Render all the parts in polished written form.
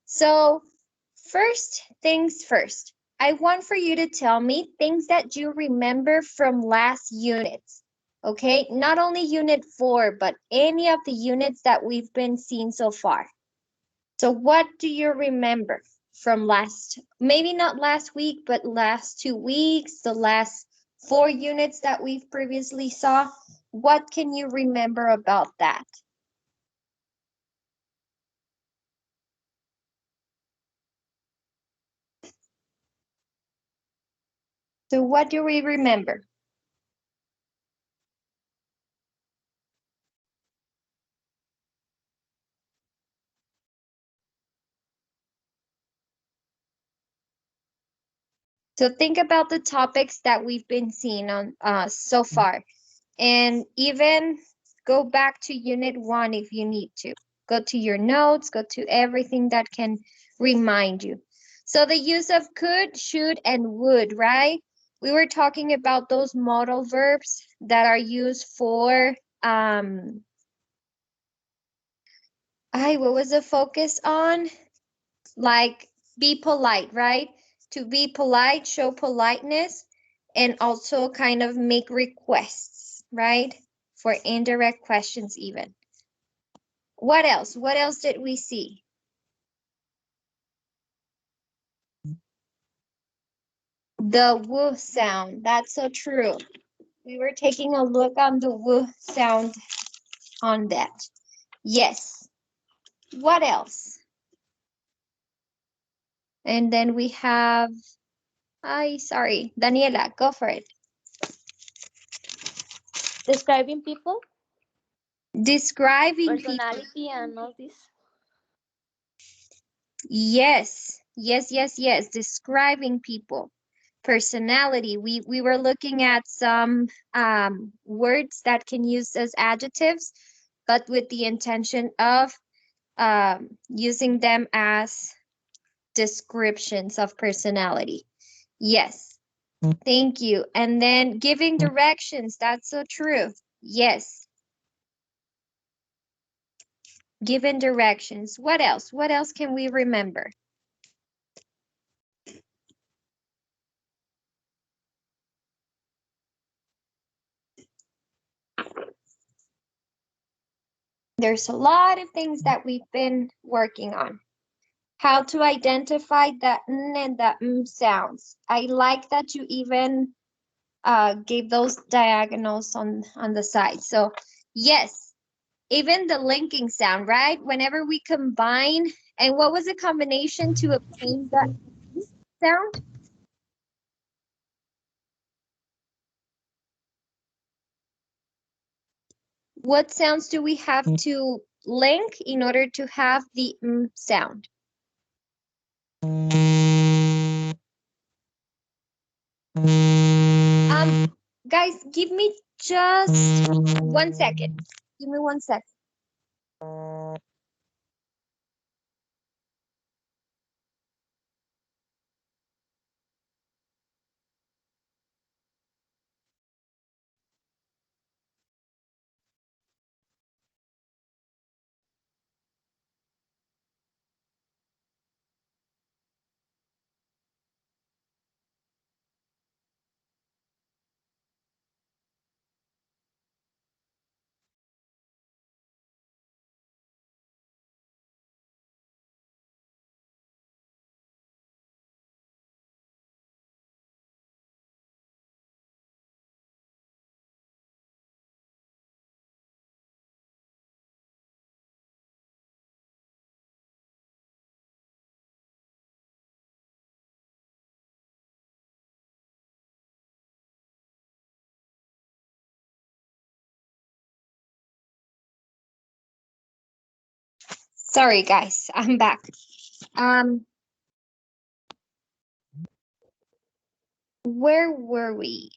So first things first, I want for you to tell me things that you remember from last units. Okay, not only unit 4, but any of the units that we've been seeing so far. So what do you remember from last, maybe not last week, but last 2 weeks, the last 4 units that we've previously saw? What can you remember about that? So what do we remember? So think about the topics that we've been seeing on so far, and even go back to unit 1 if you need to. Go to your notes, go to everything that can remind you. So the use of could, should, and would, right? We were talking about those modal verbs that are used for what was the focus on? Like be polite, right? To be polite, show politeness, and also kind of make requests, right? For indirect questions, even. What else? What else did we see? The woo sound. That's so true. We were taking a look on the woo sound on that. Yes. What else? And then we have, sorry, Daniela, go for it. Describing people, Describing people. personality, and all this. Yes, yes, yes, yes. Describing people, personality. We were looking at some words that can use as adjectives, but with the intention of using them as descriptions of personality. Yes, thank you. And then giving directions. That's so true. Yes, giving directions. What else? What else can we remember? There's a lot of things that we've been working on. How to identify the n and the m sounds. I like that you even gave those diagonals on the side. So yes, even the linking sound, right? Whenever we combine, and what was the combination to obtain the sound? What sounds do we have to link in order to have the m sound? Guys, give me just 1 second. Give me 1 second. Sorry, guys, I'm back. Um, where were we?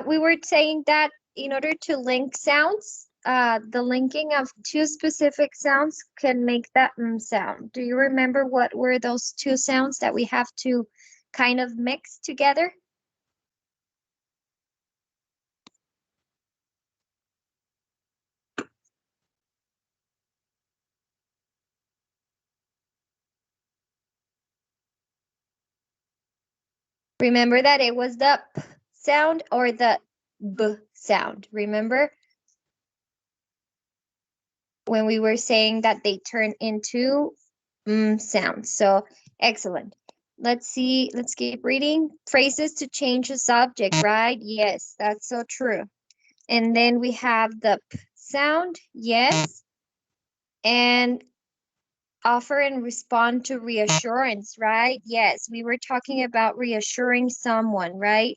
We were saying that in order to link sounds, the linking of two specific sounds can make that sound. Do you remember what were those two sounds that we have to kind of mix together? Remember that it was the p sound or the b sound. Remember when we were saying that they turn into sounds. So excellent. Let's see. Let's keep reading. Phrases to change the subject, right? Yes, that's so true. And then we have the p sound. Yes. And offer and respond to reassurance, right? Yes, we were talking about reassuring someone, right?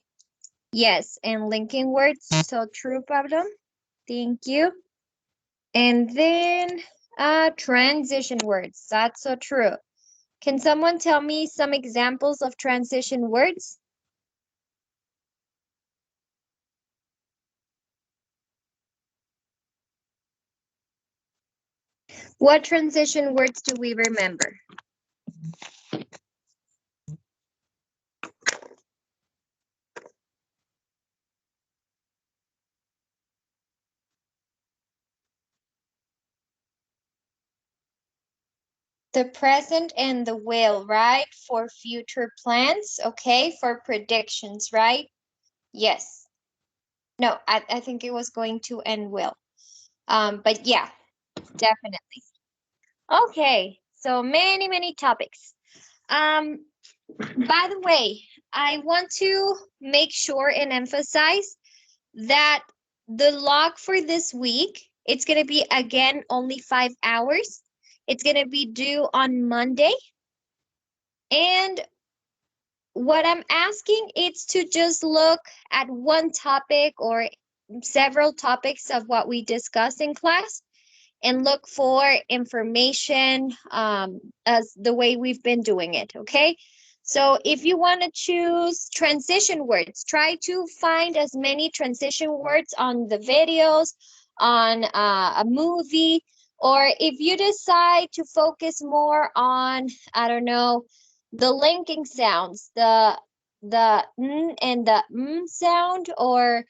Yes, and linking words. So true, Pablo. Thank you. And then transition words. That's so true. Can someone tell me some examples of transition words? What transition words do we remember? The present and the will, right? For future plans, okay? For predictions, right? Yes. No, I think it was going to end will. But yeah, definitely. Okay, so many topics. Um, by the way, I want to make sure and emphasize that the log for this week, it's gonna be again only 5 hours. It's gonna be due on Monday. And what I'm asking is to just look at one topic or several topics of what we discussed in class and look for information as the way we've been doing it, okay? So if you want to choose transition words, try to find as many transition words on the videos, on a movie, or if you decide to focus more on, I don't know, the linking sounds, the n and the sound, or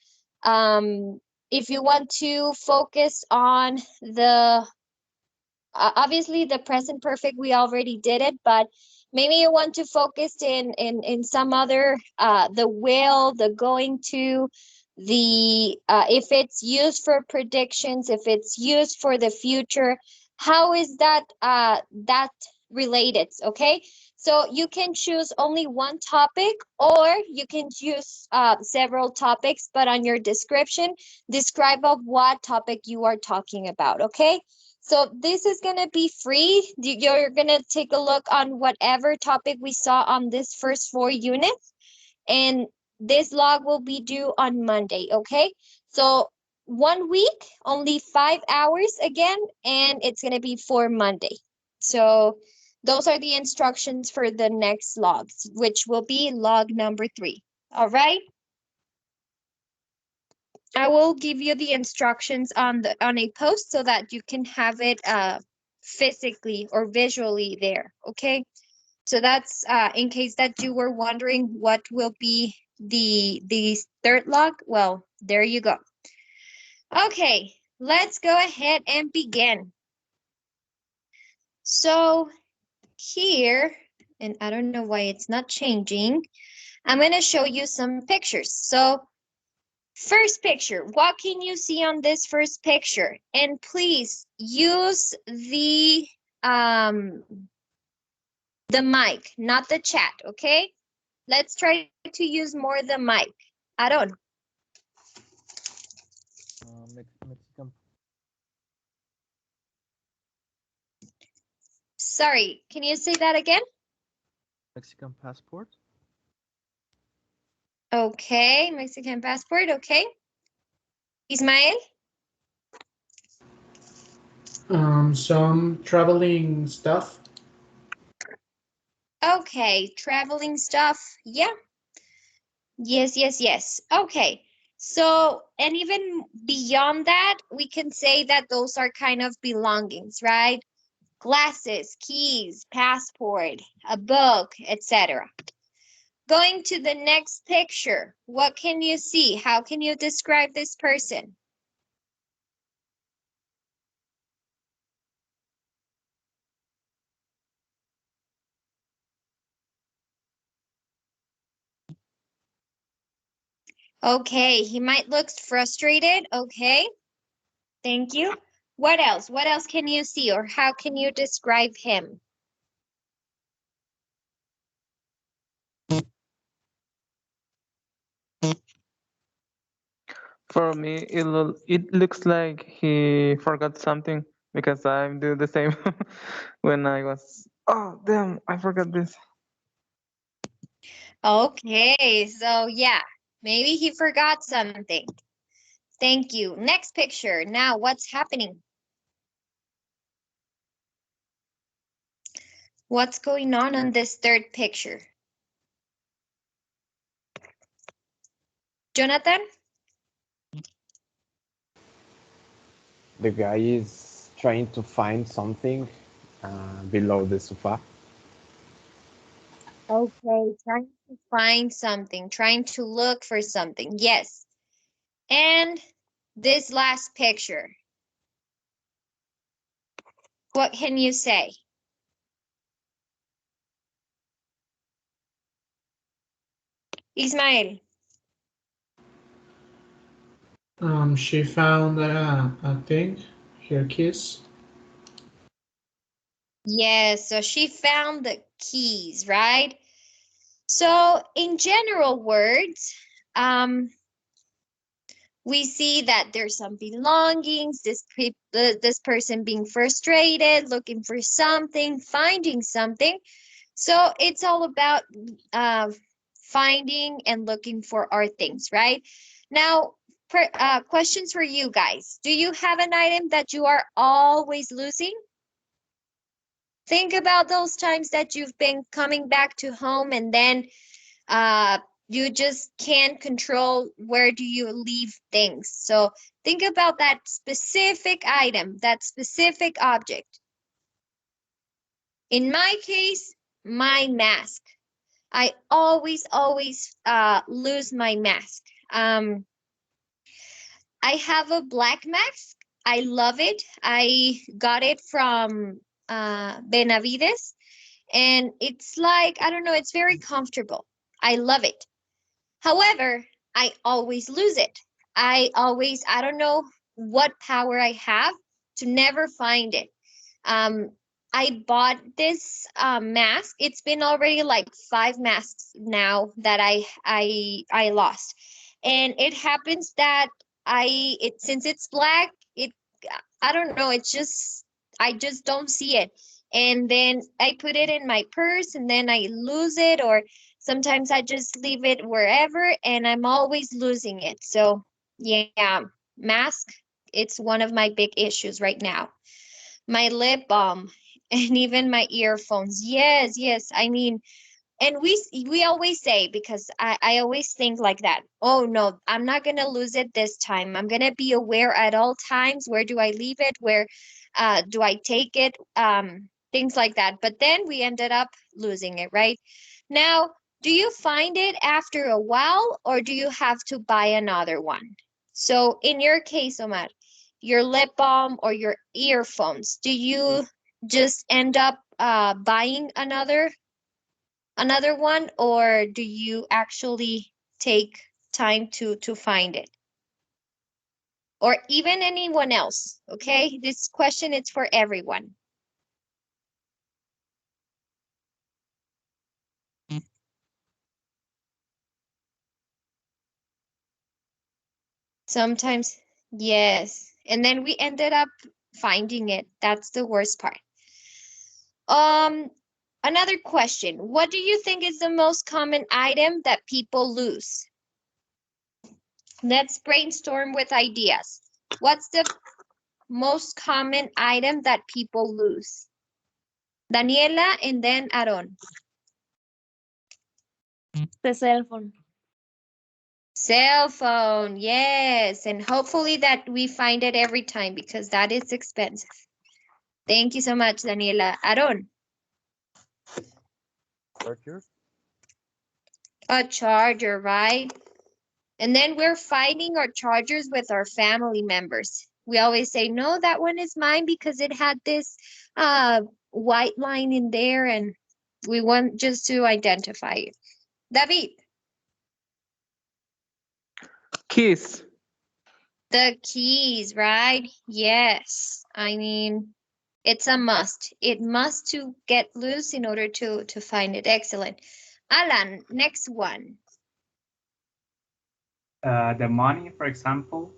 if you want to focus on the obviously the present perfect, we already did it, but maybe you want to focus in some other the will, the going to, the if it's used for predictions, if it's used for the future, how is that that related, okay? So you can choose only one topic, or you can choose several topics, but on your description describe of what topic you are talking about, okay? So this is going to be free. You're going to take a look on whatever topic we saw on this first 4 units. And this log will be due on Monday, okay? So 1 week, only 5 hours again, and it's going to be for Monday. So those are the instructions for the next logs, which will be log number 3. All right? I will give you the instructions on a post so that you can have it physically or visually there, okay? So that's in case that you were wondering what will be the third log. Well, there you go. Okay, let's go ahead and begin. So here, and I don't know why it's not changing, I'm going to show you some pictures. So first picture, what can you see on this first picture? And please use the mic, not the chat, okay? Let's try to use more the mic. Aaron, Mexican sorry, can you say that again? Mexican passport. Okay, Mexican passport, okay. Ismael? Some traveling stuff. Okay, traveling stuff. Yeah, yes. Okay, so, and even beyond that, we can say that those are kind of belongings, right? Glasses, keys, passport, a book, etc. Going to the next picture, what can you see? How can you describe this person? Okay, he might look frustrated. Okay, thank you. What else? What else can you see, or how can you describe him? For me, it looks like he forgot something because I do the same when I was. Oh damn! I forgot this. Okay, so yeah, maybe he forgot something. Thank you. Next picture. Now, what's happening? What's going on this third picture? Jonathan? The guy is trying to find something below the sofa. Okay, trying to find something, trying to look for something. Yes. And this last picture, what can you say? Ismael? She found a thing, her keys. Yes, so she found the keys, right? So in general words, we see that there's some belongings, this person being frustrated, looking for something, finding something. So it's all about finding and looking for our things, right? Now, questions for you guys. Do you have an item that you are always losing? Think about those times that you've been coming back to home and then uh, you just can't control where do you leave things. So think about that specific item, that specific object. In my case, my mask. I always lose my mask. I have a black mask. I love it. I got it from Benavides, and it's like, I don't know, it's very comfortable. I love it. However, I always lose it. I don't know what power I have to never find it. Um, I bought this mask. It's been already like 5 masks now that I lost, and it happens that since it's black, I don't know. It's just I just don't see it, and then I put it in my purse, and then I lose it, or sometimes I just leave it wherever, and I'm always losing it. So yeah, mask. It's one of my big issues right now. My lip balm, and even my earphones. Yes, yes. I mean, and we always say, because I always think like that. Oh no, I'm not gonna lose it this time. I'm gonna be aware at all times. Where do I leave it? Where do I take it? Things like that. But then we ended up losing it, right? Now, do you find it after a while, or do you have to buy another one? So in your case, Omar, your lip balm or your earphones, do you just end up buying another one, or do you actually take time to find it? Or even anyone else, okay? This question is for everyone. Sometimes, yes. And then we ended up finding it. That's the worst part. Um, Another question. What do you think is the most common item that people lose? Let's brainstorm with ideas. What's the most common item that people lose? Daniela and then Aaron. The cell phone. Cell phone, yes. And hopefully that we find it every time because that is expensive. Thank you so much, Daniela. Aaron. Charger. A charger, right? And then we're finding our chargers with our family members. We always say, no, that one is mine because it had this white line in there, and we want just to identify it. David. Keys. The keys, right? Yes. I mean, it's a must. It must to get loose in order to find it. Excellent. Alan, next one. The money, for example.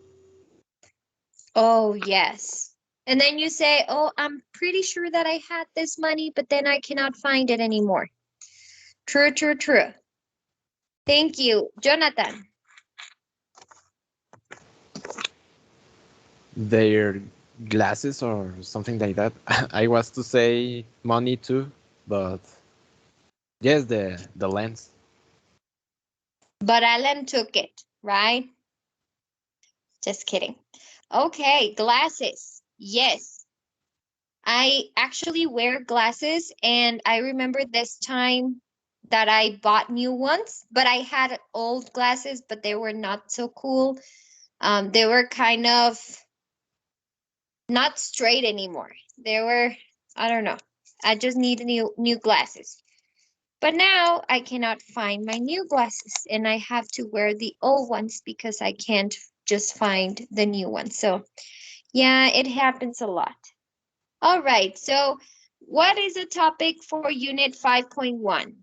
Oh, yes. And then you say, "Oh, I'm pretty sure that I had this money, but then I cannot find it anymore." True, true, true. Thank you. Jonathan. Their glasses or something like that. I was to say money too, but yes, the lens. But Alan took it, right? Just kidding. Okay, glasses. Yes. I actually wear glasses, and I remember this time that I bought new ones, but I had old glasses, but they were not so cool. They were kind of not straight anymore. They were, I don't know. I just need new glasses. But now I cannot find my new glasses, and I have to wear the old ones because I can't just find the new ones. So, yeah, it happens a lot. All right. So, what is the topic for Unit 5.1?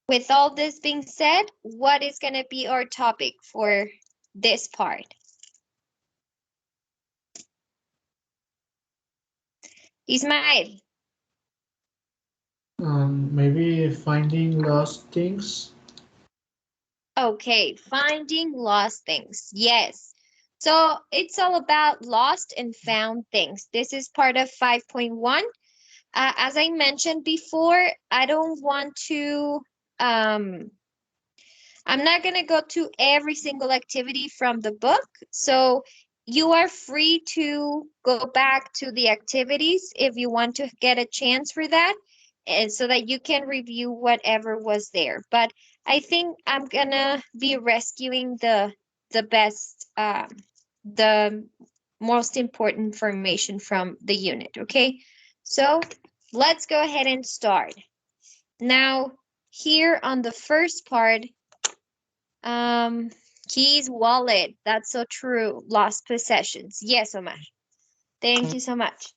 With all this being said, what is going to be our topic for this part? Ismael. Maybe finding lost things. Okay, finding lost things. Yes. So it's all about lost and found things. This is part of 5.1. As I mentioned before, I don't want to um, I'm not going to go to every single activity from the book. So you are free to go back to the activities if you want to get a chance for that, and so that you can review whatever was there. But I think I'm going to be rescuing the best the most important information from the unit, okay? So let's go ahead and start. Now, here on the first part, um, keys, wallet. That's so true. Lost possessions. Yes, Omar. Thank you so much.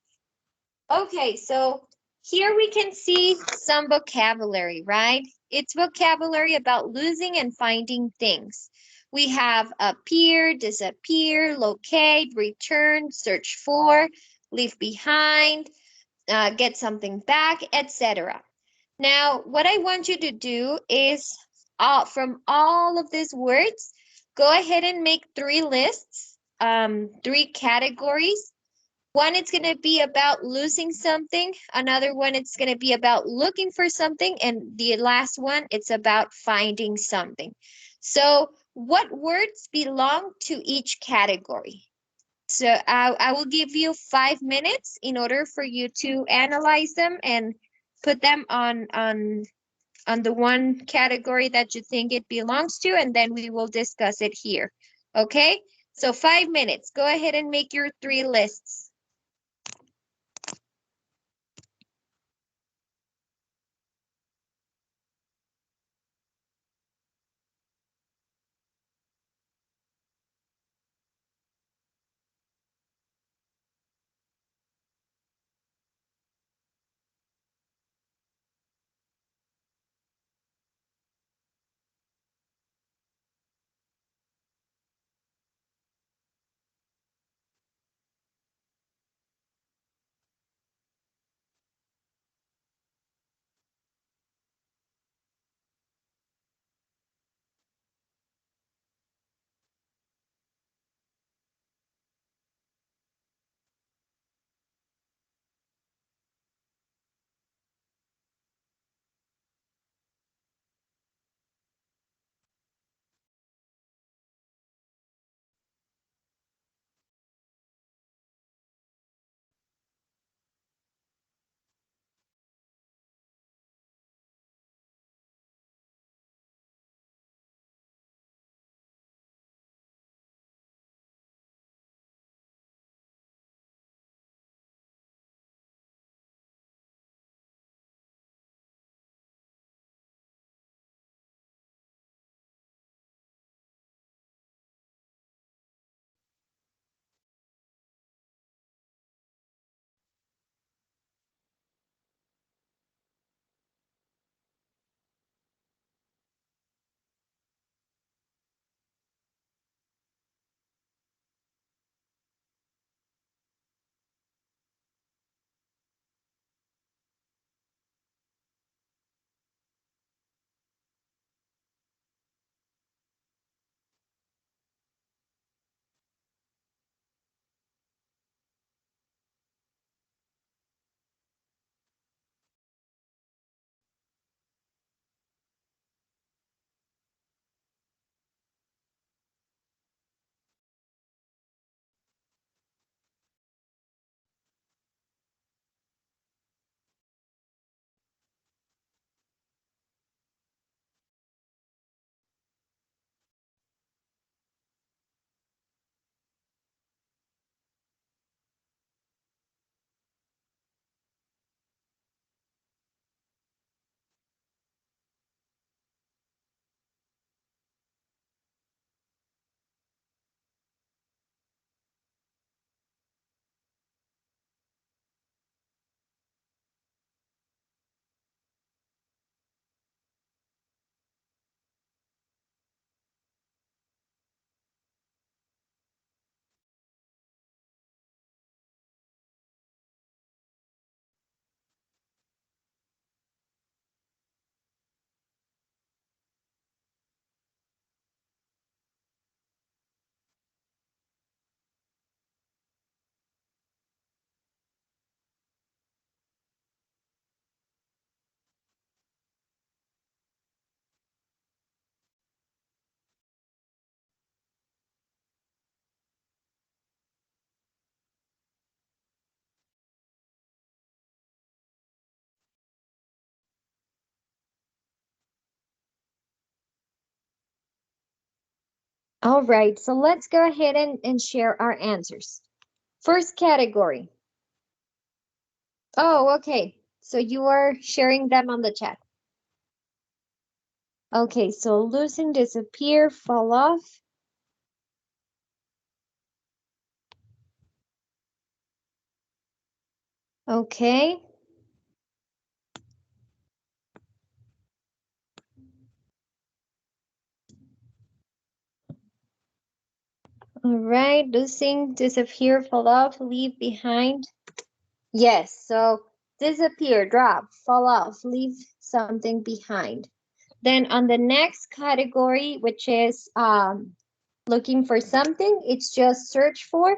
Okay, so here we can see some vocabulary, right? It's vocabulary about losing and finding things. We have appear, disappear, locate, return, search for, leave behind, get something back, etc. Now, what I want you to do is from all of these words, go ahead and make three lists, three categories. One, it's going to be about losing something. Another one, it's going to be about looking for something. And the last one, it's about finding something. So what words belong to each category? So I will give you 5 minutes in order for you to analyze them and put them on the one category that you think it belongs to, and then we will discuss it here. Okay? So 5 minutes. Go ahead and make your three lists. All right, so let's go ahead and share our answers. First category. Oh, okay. So you are sharing them on the chat. Okay, so losing, disappear, fall off. Okay. All right, losing, disappear, fall off, leave behind. Yes, so disappear, drop, fall off, leave something behind. Then on the next category, which is looking for something, it's just search for.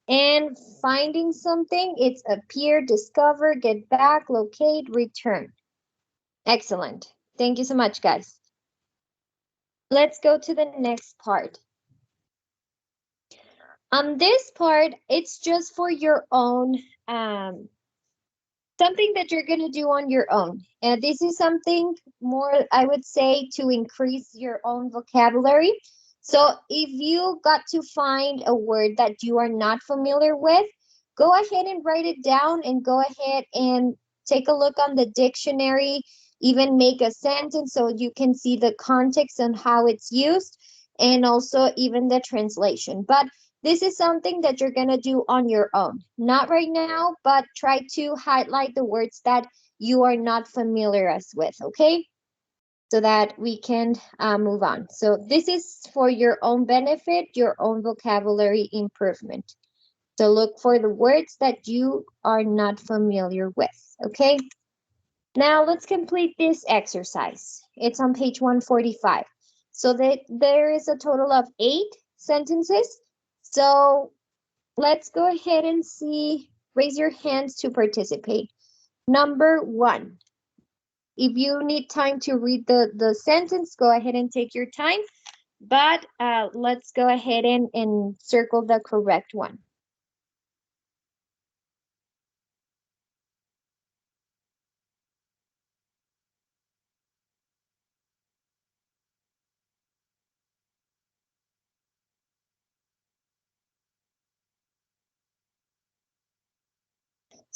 And finding something, it's appear, discover, get back, locate, return. Excellent. Thank you so much, guys. Let's go to the next part. On this part, it's just for your own something that you're going to do on your own. And this is something more, I would say, to increase your own vocabulary. So if you got to find a word that you are not familiar with, go ahead and write it down and go ahead and take a look on the dictionary, even make a sentence so you can see the context and how it's used, and also even the translation. But this is something that you're going to do on your own. Not right now, but try to highlight the words that you are not familiar as with, okay? So that we can move on. So this is for your own benefit, your own vocabulary improvement. So look for the words that you are not familiar with, okay? Now let's complete this exercise. It's on page 145. So that there is a total of 8 sentences. So let's go ahead and see, raise your hands to participate. Number 1. If you need time to read the sentence, go ahead and take your time. But let's go ahead and circle the correct one.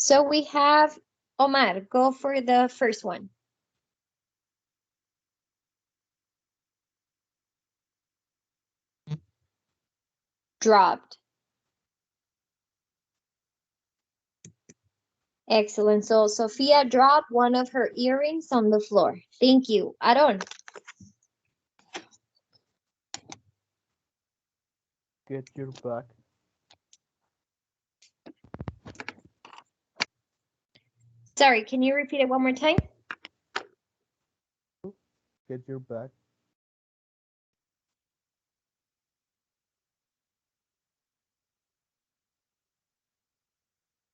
So we have Omar, go for the first one. Dropped. Excellent. So Sophia dropped one of her earrings on the floor. Thank you. Aaron. Get your back. Sorry, can you repeat it one more time? Get your back.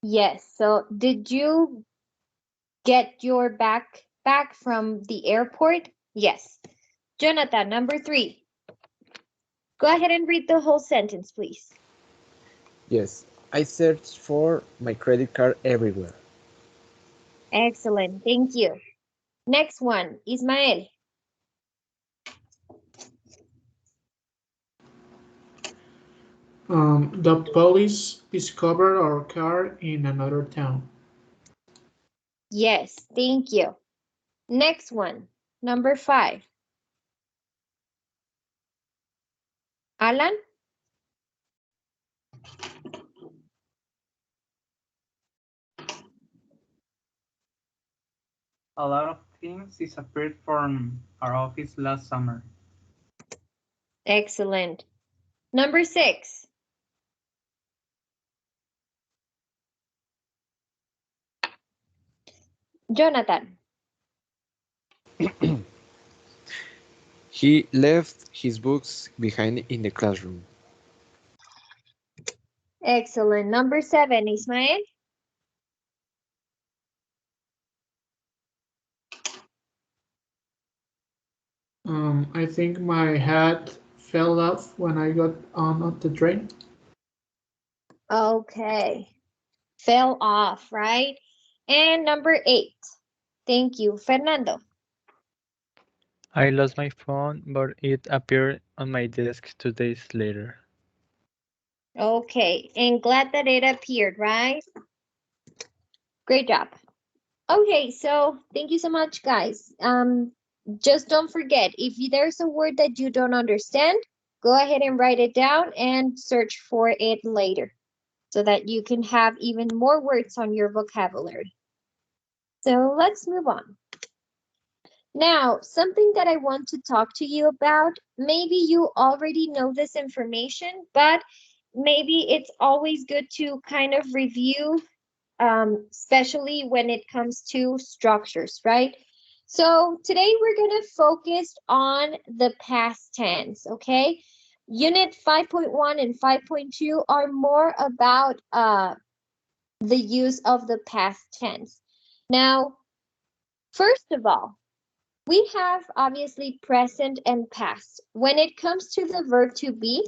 Yes. So did you get your back from the airport? Yes. Jonathan, number 3. Go ahead and read the whole sentence, please. Yes, I searched for my credit card everywhere. Excellent. Thank you. Next one, Ismael. The police discovered our car in another town. Yes, thank you. Next one, number 5. Alan? A lot of things disappeared from our office last summer. Excellent. Number 6. Jonathan. He left his books behind in the classroom. Excellent. Number 7, Ismael. I think my hat fell off when I got on the train. Okay. Fell off, right? And number 8. Thank you. Fernando. I lost my phone, but it appeared on my desk 2 days later. Okay, and glad that it appeared, right? Great job. Okay, so thank you so much, guys. Just don't forget, if there's a word that you don't understand, go ahead and write it down and search for it later so that you can have even more words on your vocabulary. So let's move on. Now, something that I want to talk to you about, maybe you already know this information, but maybe it's always good to kind of review, especially when it comes to structures, right? So today we're going to focus on the past tense, okay? Unit 5.1 and 5.2 are more about the use of the past tense. Now, first of all, we have obviously present and past. When it comes to the verb to be,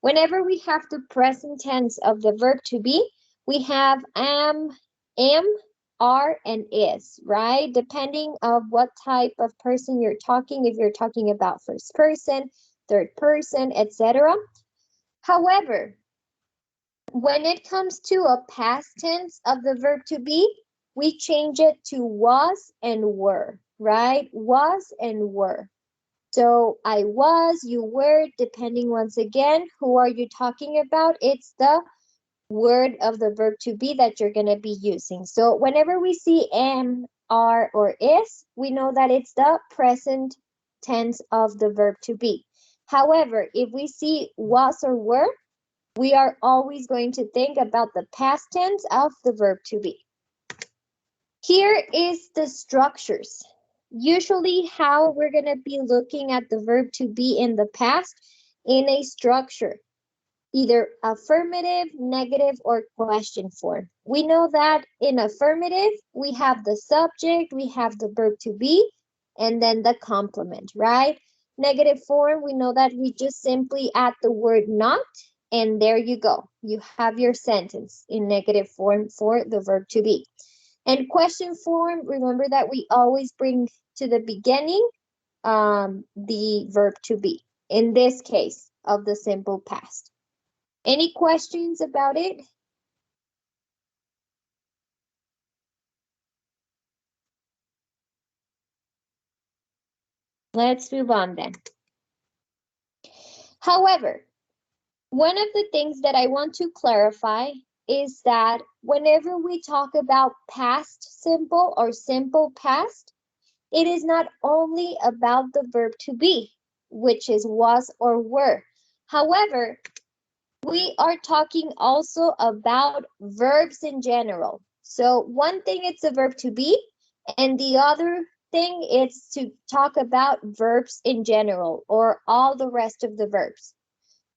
whenever we have the present tense of the verb to be, we have am, are, and is, right? Depending of what type of person you're talking, if you're talking about first person, third person, etc. However, when it comes to a past tense of the verb to be, we change it to was and were, right? Was and were. So I was, you were, depending once again, who are you talking about? It's the word of the verb to be that you're going to be using. So whenever we see am, are, or is, we know that it's the present tense of the verb to be. However, if we see was or were, we are always going to think about the past tense of the verb to be. Here is the structures. Usually how we're going to be looking at the verb to be in the past in a structure, either affirmative, negative, or question form. We know that in affirmative, we have the subject, we have the verb to be, and then the complement, right? Negative form, we know that we just simply add the word not, and there you go. You have your sentence in negative form for the verb to be. And question form, remember that we always bring to the beginning the verb to be, in this case of the simple past. Any questions about it? Let's move on then. However, one of the things that I want to clarify is that whenever we talk about past simple or simple past, it is not only about the verb to be, which is was or were. However, we are talking also about verbs in general. So one thing it's a verb to be, and the other thing is to talk about verbs in general or all the rest of the verbs.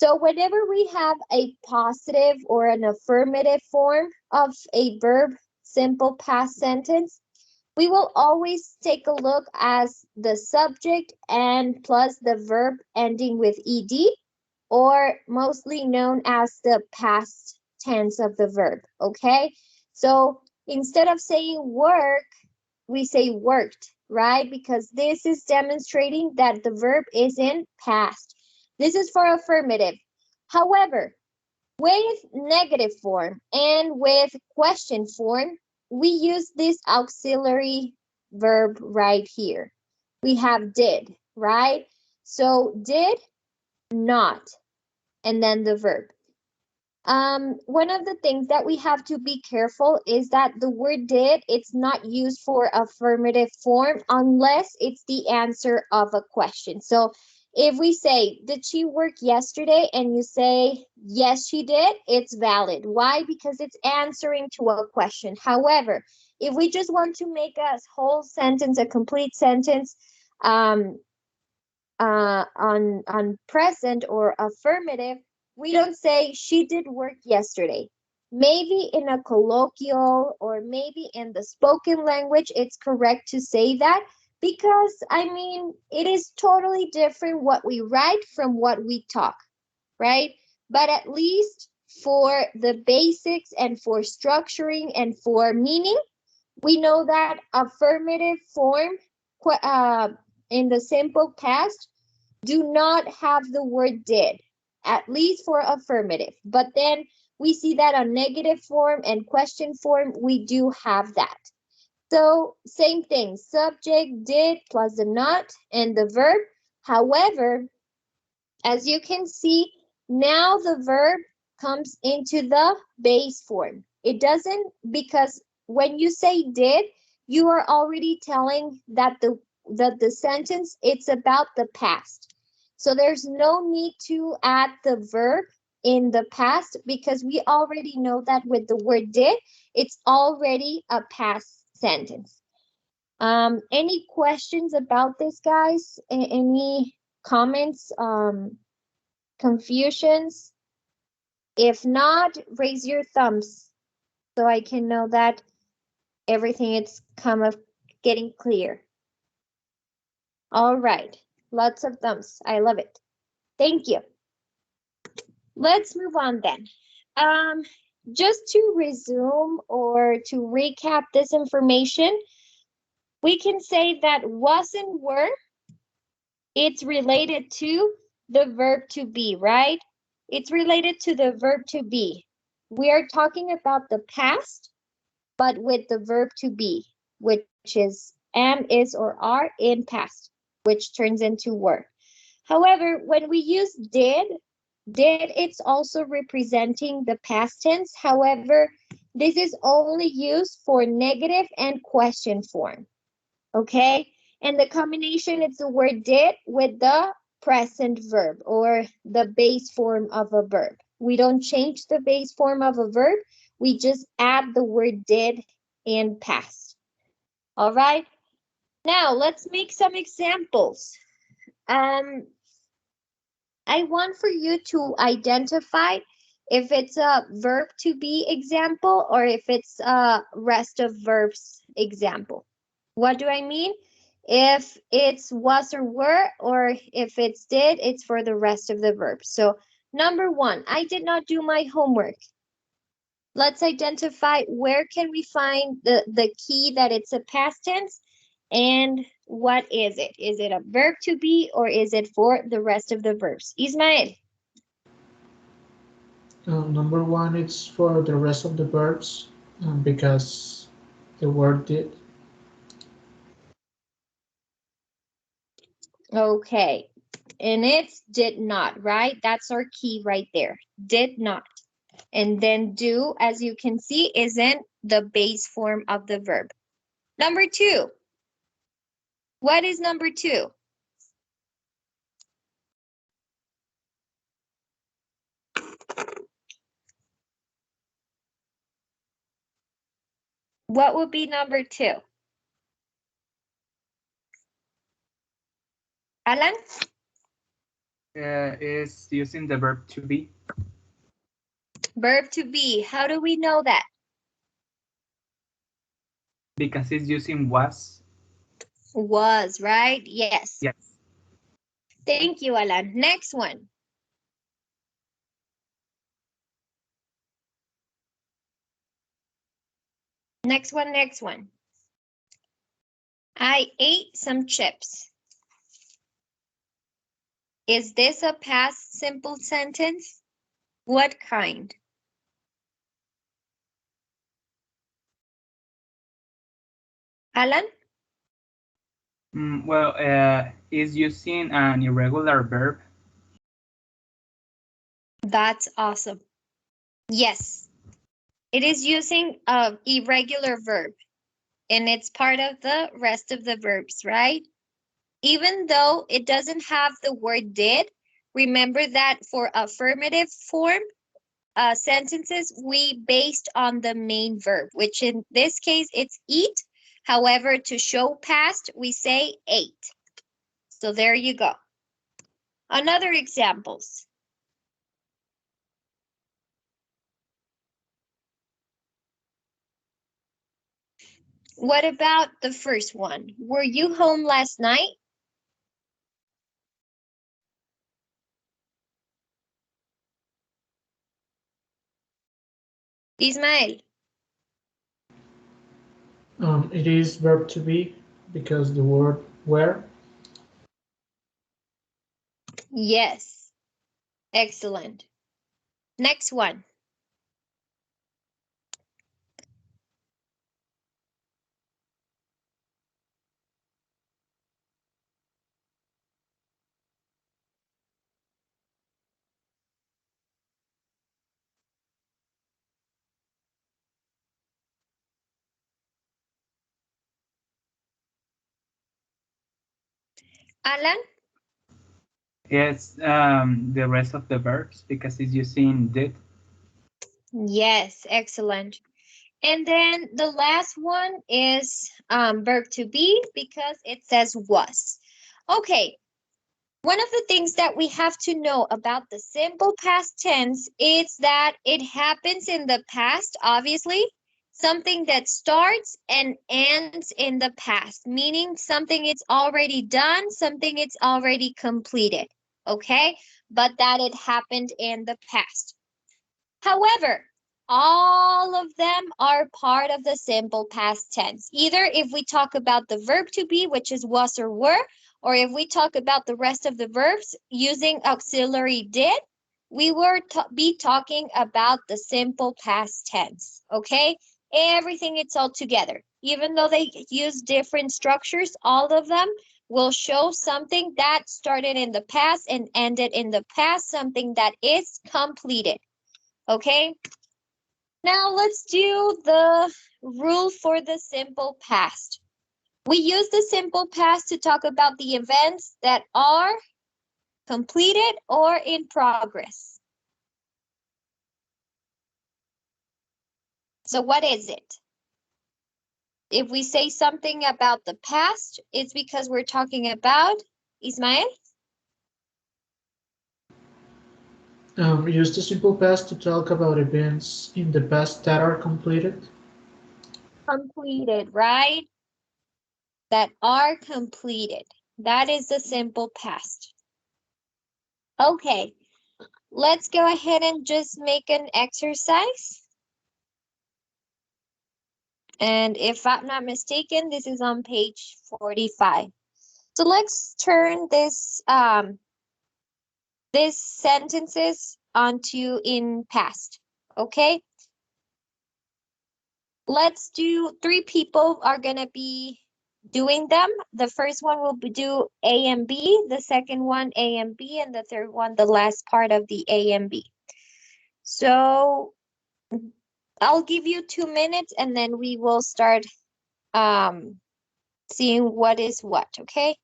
So whenever we have a positive or an affirmative form of a verb, simple past sentence, we will always take a look as the subject and plus the verb ending with ed, or mostly known as the past tense of the verb, okay? So instead of saying work, we say worked, right? Because this is demonstrating that the verb is in past. This is for affirmative. However, with negative form and with question form, we use this auxiliary verb right here. We have did, right? So did, not, and then the verb. One of the things that we have to be careful is that the word did, it's not used for affirmative form unless it's the answer of a question. So if we say, did she work yesterday? And you say, yes, she did, it's valid. Why? Because it's answering to a question. However, if we just want to make a whole sentence, a complete sentence, on present or affirmative, we don't say she did work yesterday. Maybe in a colloquial or maybe in the spoken language, it's correct to say that because, I mean, it is totally different what we write from what we talk, right? But at least for the basics and for structuring and for meaning, we know that affirmative form in the simple past do not have the word did, at least for affirmative. But then we see that on negative form and question form, we do have that. So same thing, subject did plus the not and the verb. However, as you can see, now the verb comes into the base form. It doesn't, because when you say did, you are already telling that the sentence, it's about the past. So there's no need to add the verb in the past because we already know that with the word did, it's already a past sentence. Any questions about this, guys? Any comments? Confusions? If not, raise your thumbs so I can know that everything is kind of getting clear. All right, lots of thumbs. I love it. Thank you. Let's move on then. Just to resume or to recap this information, we can say that was and were, it's related to the verb to be, right? It's related to the verb to be. We are talking about the past, but with the verb to be, which is am, is, or are in past, which turns into were. However, when we use did, it's also representing the past tense. However, this is only used for negative and question form. Okay? And the combination is the word did with the present verb or the base form of a verb. We don't change the base form of a verb. We just add the word did in past. All right? Now, let's make some examples. I want for you to identify if it's a verb to be example or if it's a rest of verbs example. What do I mean? If it's was or if it's did, it's for the rest of the verbs. So number one, I did not do my homework. Let's identify where can we find the key that it's a past tense and what is it? Is it a verb to be or is it for the rest of the verbs? Ismael. Number one, it's for the rest of the verbs because the word did. Okay. And it's did not, right? That's our key right there. Did not. And then do, as you can see, isn't the base form of the verb. Number two. What is number two? What would be number two? Alan? Is using the verb to be. Verb to be. How do we know that? Because it's using was. Was, right? Yes. Yes. Thank you, Alan. Next one. Next one, next one. I ate some chips. Is this a past simple sentence? What kind? Alan? Well, is using an irregular verb. That's awesome. Yes, it is using an irregular verb, and it's part of the rest of the verbs, right? Even though it doesn't have the word did, remember that for affirmative form sentences, we based on the main verb, which in this case, it's eat. However, to show past, we say ate. So there you go. Another examples. What about the first one? Were you home last night? Ismael. It is verb to be because the word were Yes. Excellent. Next one. Alan? Yes, the rest of the verbs because it's using did. Yes, excellent. And then the last one is verb to be because it says was. Okay, one of the things that we have to know about the simple past tense is that it happens in the past, obviously, something that starts and ends in the past, meaning something it's already done, something it's already completed, okay? But that it happened in the past. However, all of them are part of the simple past tense. Either if we talk about the verb to be, which is was or were, or if we talk about the rest of the verbs using auxiliary did, we will be talking about the simple past tense, okay? Everything it's all together. Even though they use different structures, all of them will show something that started in the past and ended in the past, something that is completed. Okay, now let's do the rule for the simple past. We use the simple past to talk about the events that are completed or in progress. So what is it? If we say something about the past, it's because we're talking about, Ismael? Use the simple past to talk about events in the past that are completed. Completed, right? That are completed. That is the simple past. Okay, let's go ahead and just make an exercise. And if I'm not mistaken, this is on page 45. So let's turn this sentences onto in past. Okay? Let's do 3 people are gonna be doing them. The first one will do A and B, the second one A and B, and the third one the last part of the A and B. So I'll give you 2 minutes and then we will start seeing what is what, okay?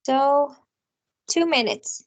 So 2 minutes.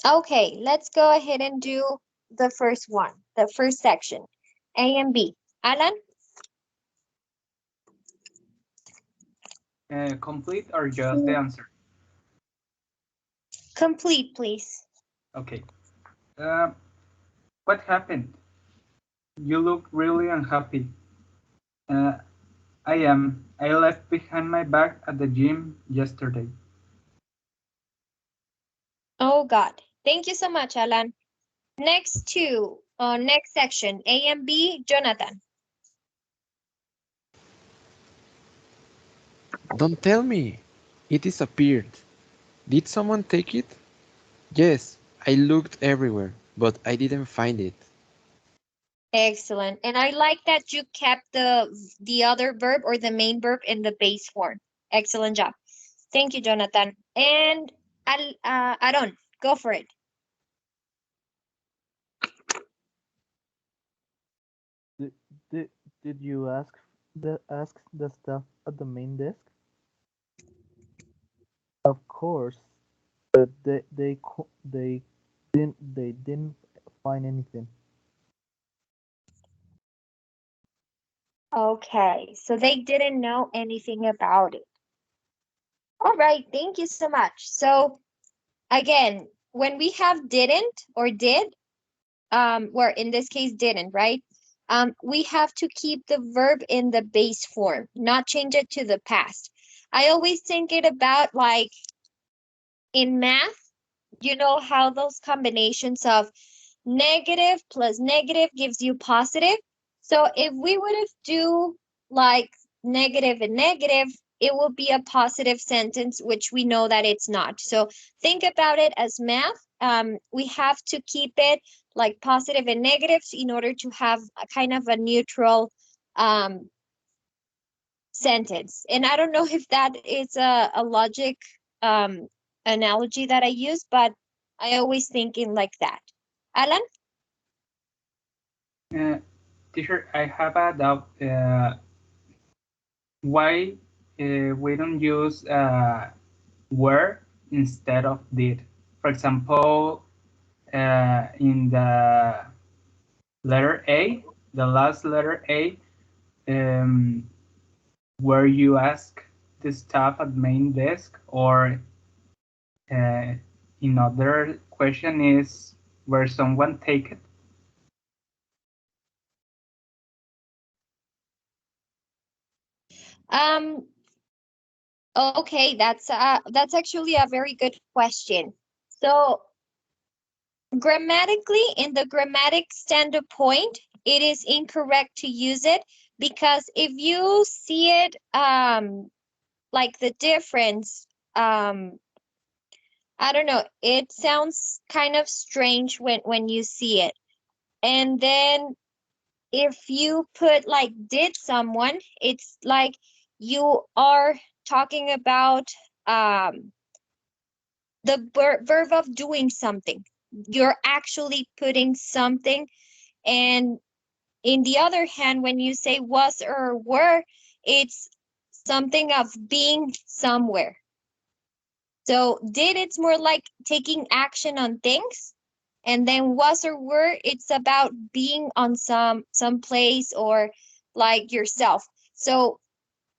Okay, let's go ahead and do the first one, the first section, A and B. Alan, Complete or just the answer? complete, please. Okay. Uh, what happened? You look really unhappy. Uh, I am. I left behind my bag at the gym yesterday. Oh God. Thank you so much, Alan. Next section, A and B, Jonathan. Don't tell me. It disappeared. Did someone take it? Yes, I looked everywhere, but I didn't find it. Excellent. And I like that you kept the other verb or the main verb in the base form. Excellent job. Thank you, Jonathan. And Aaron, go for it. Did, did, did you ask the staff at the main desk? Of course, but they didn't find anything. Okay, so they didn't know anything about it. All right, thank you so much. So again, when we have didn't or did, or in this case didn't, right? We have to keep the verb in the base form, not change it to the past. I always think it about like in math, you know how those combinations of negative plus negative gives you positive. So if we would have do like negative and negative, it will be a positive sentence, which we know that it's not. So think about it as math. We have to keep it like positive and negatives in order to have a kind of a neutral um, sentence. And I don't know if that is a logic um, analogy that I use, but I always think in like that. Alan? Uh, Teacher, I have a doubt. Why we don't use were instead of did? For example, in the letter A, the last letter A, um, where you ask the staff at main desk, or another question is where someone take it. Um, okay, that's actually a very good question. So grammatically, in the grammatic standpoint, it is incorrect to use it because if you see it like the difference, I don't know, it sounds kind of strange when you see it. And then if you put like did someone, it's like you are talking about the verb of doing something. You're actually putting something. And in the other hand, when you say was or were, it's something of being somewhere. So did, it's more like taking action on things. And then was or were, it's about being on some place or like yourself. So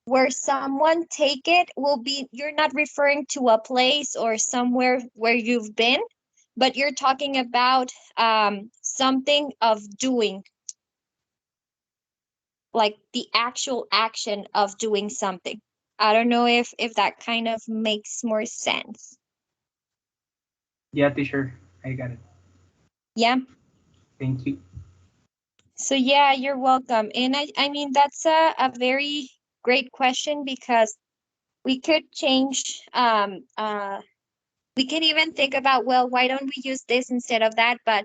where someone take it will be, you're not referring to a place or somewhere where you've been, but you're talking about something of doing, like the actual action of doing something. I don't know if that kind of makes more sense. Yeah, teacher, I got it. Yeah. Thank you. So yeah, you're welcome. And I mean that's a very great question because we could change we can even think about, well, why don't we use this instead of that? But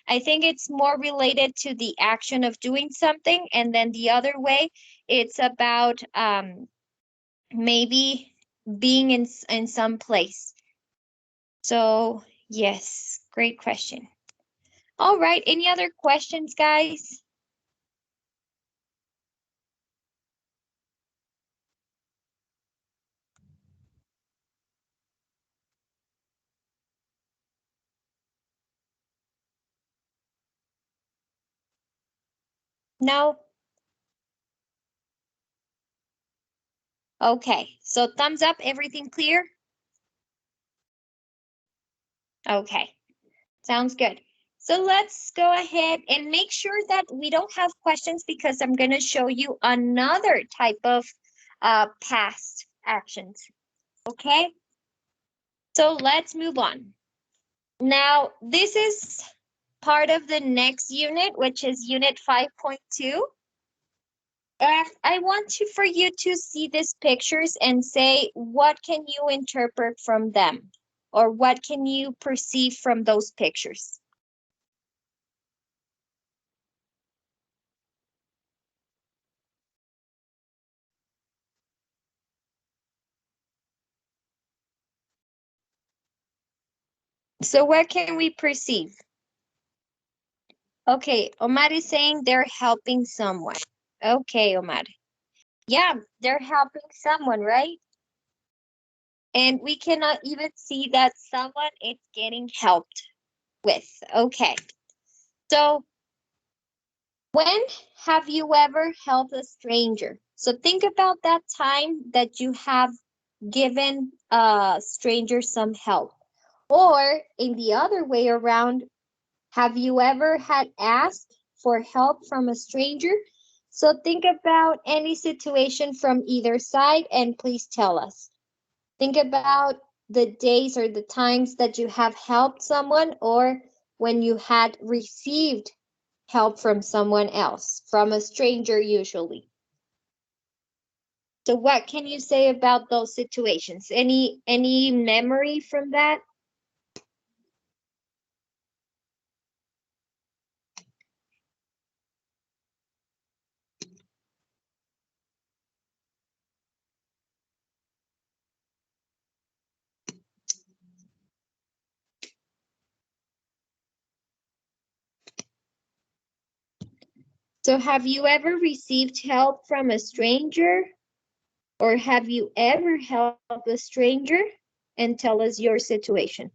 I think it's more related to the action of doing something. And then the other way, it's about maybe being in some place. So yes, great question. All right, any other questions, guys? No? Okay, so thumbs up, everything clear? Okay, sounds good. So let's go ahead and make sure that we don't have questions because I'm going to show you another type of past actions. Okay, so let's move on. Now, this is part of the next unit, which is unit 5.2. And I want for you to see these pictures and say, what can you interpret from them? Or what can you perceive from those pictures? So what can we perceive? Okay, Omar is saying they're helping someone. Okay, Omar. Yeah, they're helping someone, right? And we cannot even see that someone is getting helped with. Okay. So when have you ever helped a stranger? So think about that time that you have given a stranger some help. Or in the other way around, have you ever had asked for help from a stranger? So think about any situation from either side and please tell us. Think about the days or the times that you have helped someone or when you had received help from someone else, from a stranger usually. So what can you say about those situations? Any memory from that? So have you ever received help from a stranger? Or have you ever helped a stranger? And tell us your situation.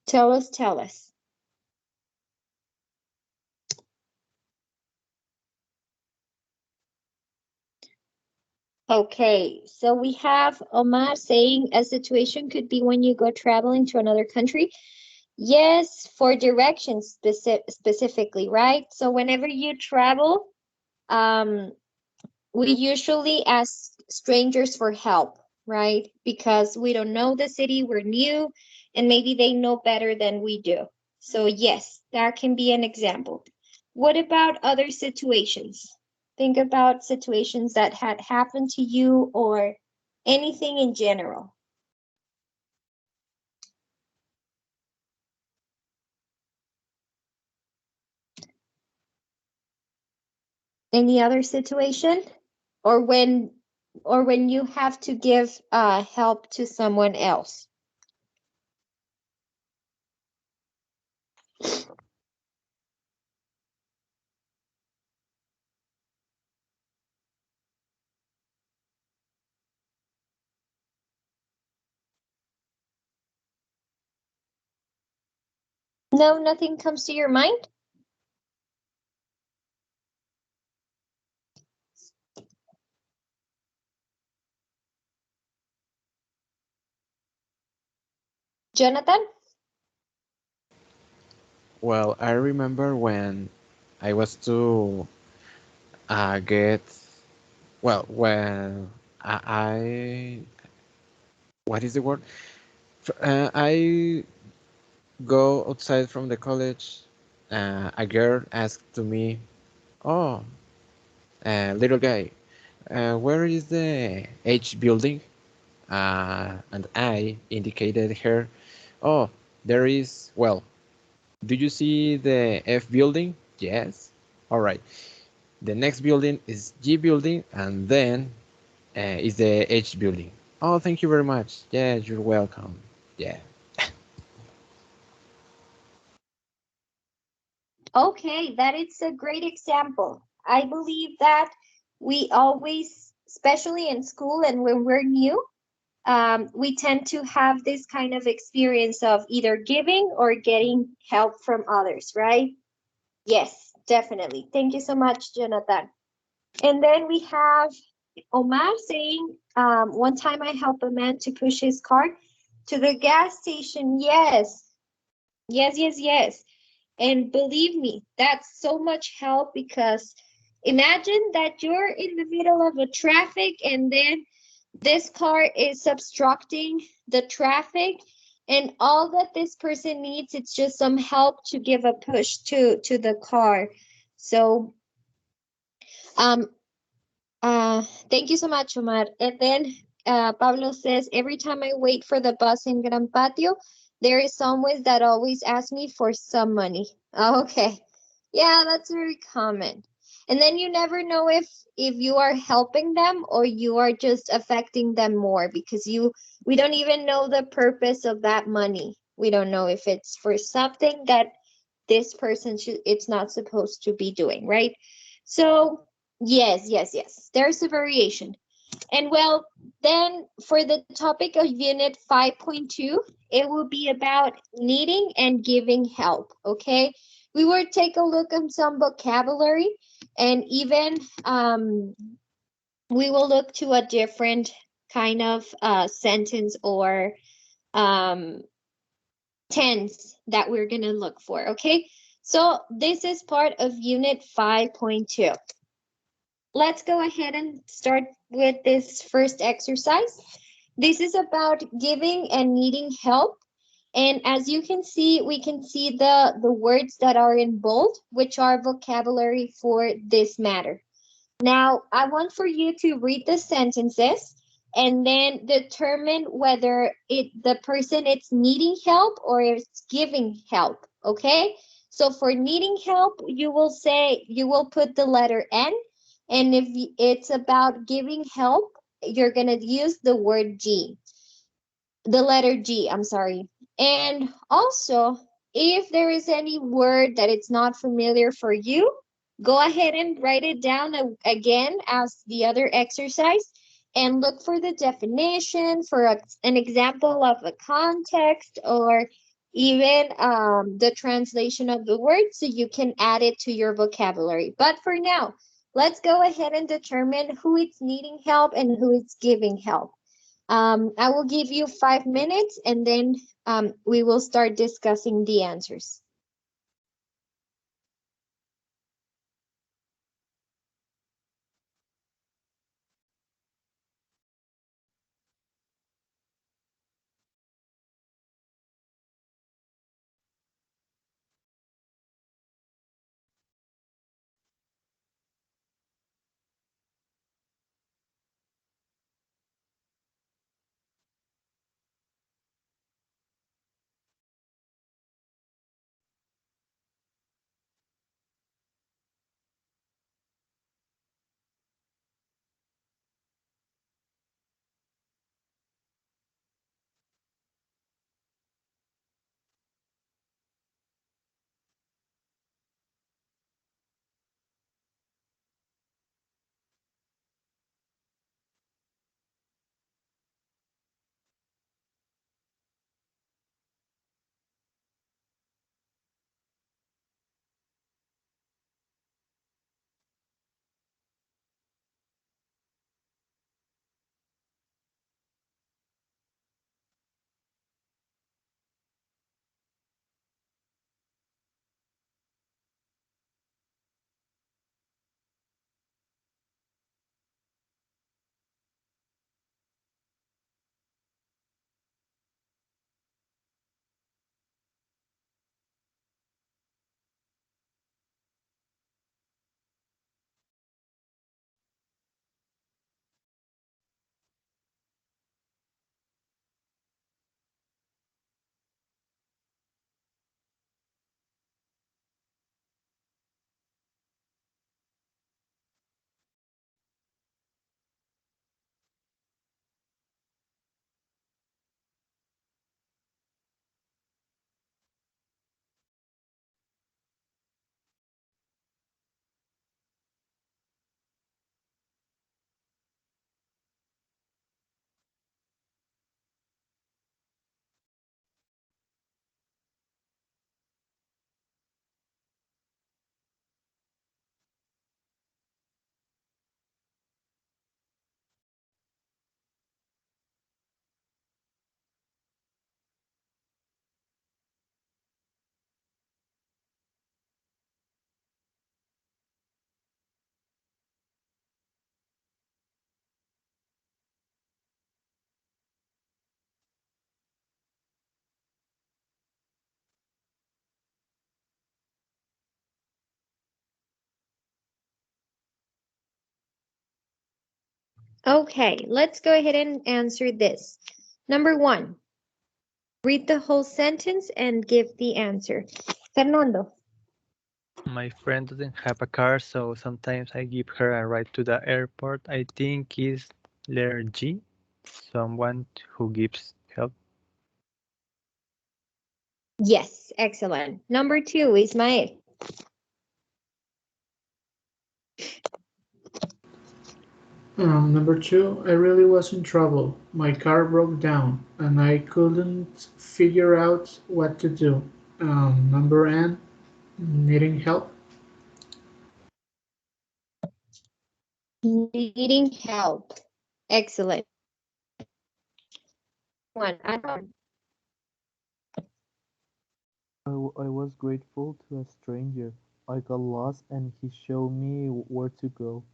Tell us, tell us. Okay, so we have Omar saying a situation could be when you go traveling to another country. Yes, for directions specifically, right? So whenever you travel, um, we usually ask strangers for help, right? Because we don't know the city, we're new, and maybe they know better than we do. So yes, that can be an example. What about other situations? Think about situations that had happened to you or anything in general. Any other situation? Or when you have to give help to someone else. No, nothing comes to your mind? Jonathan? Well, I remember when I was to get, well, when I what is the word? I go outside from the college. A girl asked to me, "Oh, little guy, where is the H building?" And I indicated her, "Oh, there is. Well, do you see the F building? Yes. All right. The next building is G building, and then is the H building. Oh, thank you very much. Yeah, you're welcome. Yeah." Okay, that is a great example. I believe that we always, especially in school and when we're new, we tend to have this kind of experience of either giving or getting help from others, right? Yes, definitely. Thank you so much, Jonathan. And then we have Omar saying, one time I helped a man to push his cart to the gas station. Yes, yes, yes, yes. And believe me, that's so much help because imagine that you're in the middle of a traffic and then this car is obstructing the traffic and all that this person needs is just some help to give a push to the car. So um thank you so much, Omar. And then Pablo says, every time I wait for the bus in Gran Patio, there is someone that always asks me for some money. Okay. Yeah, that's very common. And then you never know if you are helping them or you are just affecting them more because we don't even know the purpose of that money. We don't know if it's for something that this person should it's not supposed to be doing, right? So yes, yes, yes. There's a variation. And well, then for the topic of unit 5.2, it will be about needing and giving help, okay? We will take a look at some vocabulary and even we will look to a different kind of sentence or um, tense that we're going to look for, okay? So this is part of unit 5.2. Let's go ahead and start with this first exercise. This is about giving and needing help. And as you can see, we can see the words that are in bold, which are vocabulary for this matter. Now, I want for you to read the sentences and then determine whether the person is needing help or is giving help, okay? So for needing help, you will put the letter N, and if it's about giving help, you're going to use the word G, the letter G, I'm sorry. And also, if there is any word that it's not familiar for you, go ahead and write it down again as the other exercise and look for the definition for an example of a context or even the translation of the word so you can add it to your vocabulary. But for now, let's go ahead and determine who is needing help and who is giving help. I will give you 5 minutes and then we will start discussing the answers. Okay, let's go ahead and answer this. Number 1, read the whole sentence and give the answer. Fernando. My friend doesn't have a car, so sometimes I give her a ride to the airport. I think is letter G, someone who gives help. Yes, excellent. Number 2, Ismael. Number two, I really was in trouble. My car broke down and I couldn't figure out what to do. Number N, needing help. Needing help. Excellent. One, Aaron. I was grateful to a stranger. I got lost and he showed me where to go.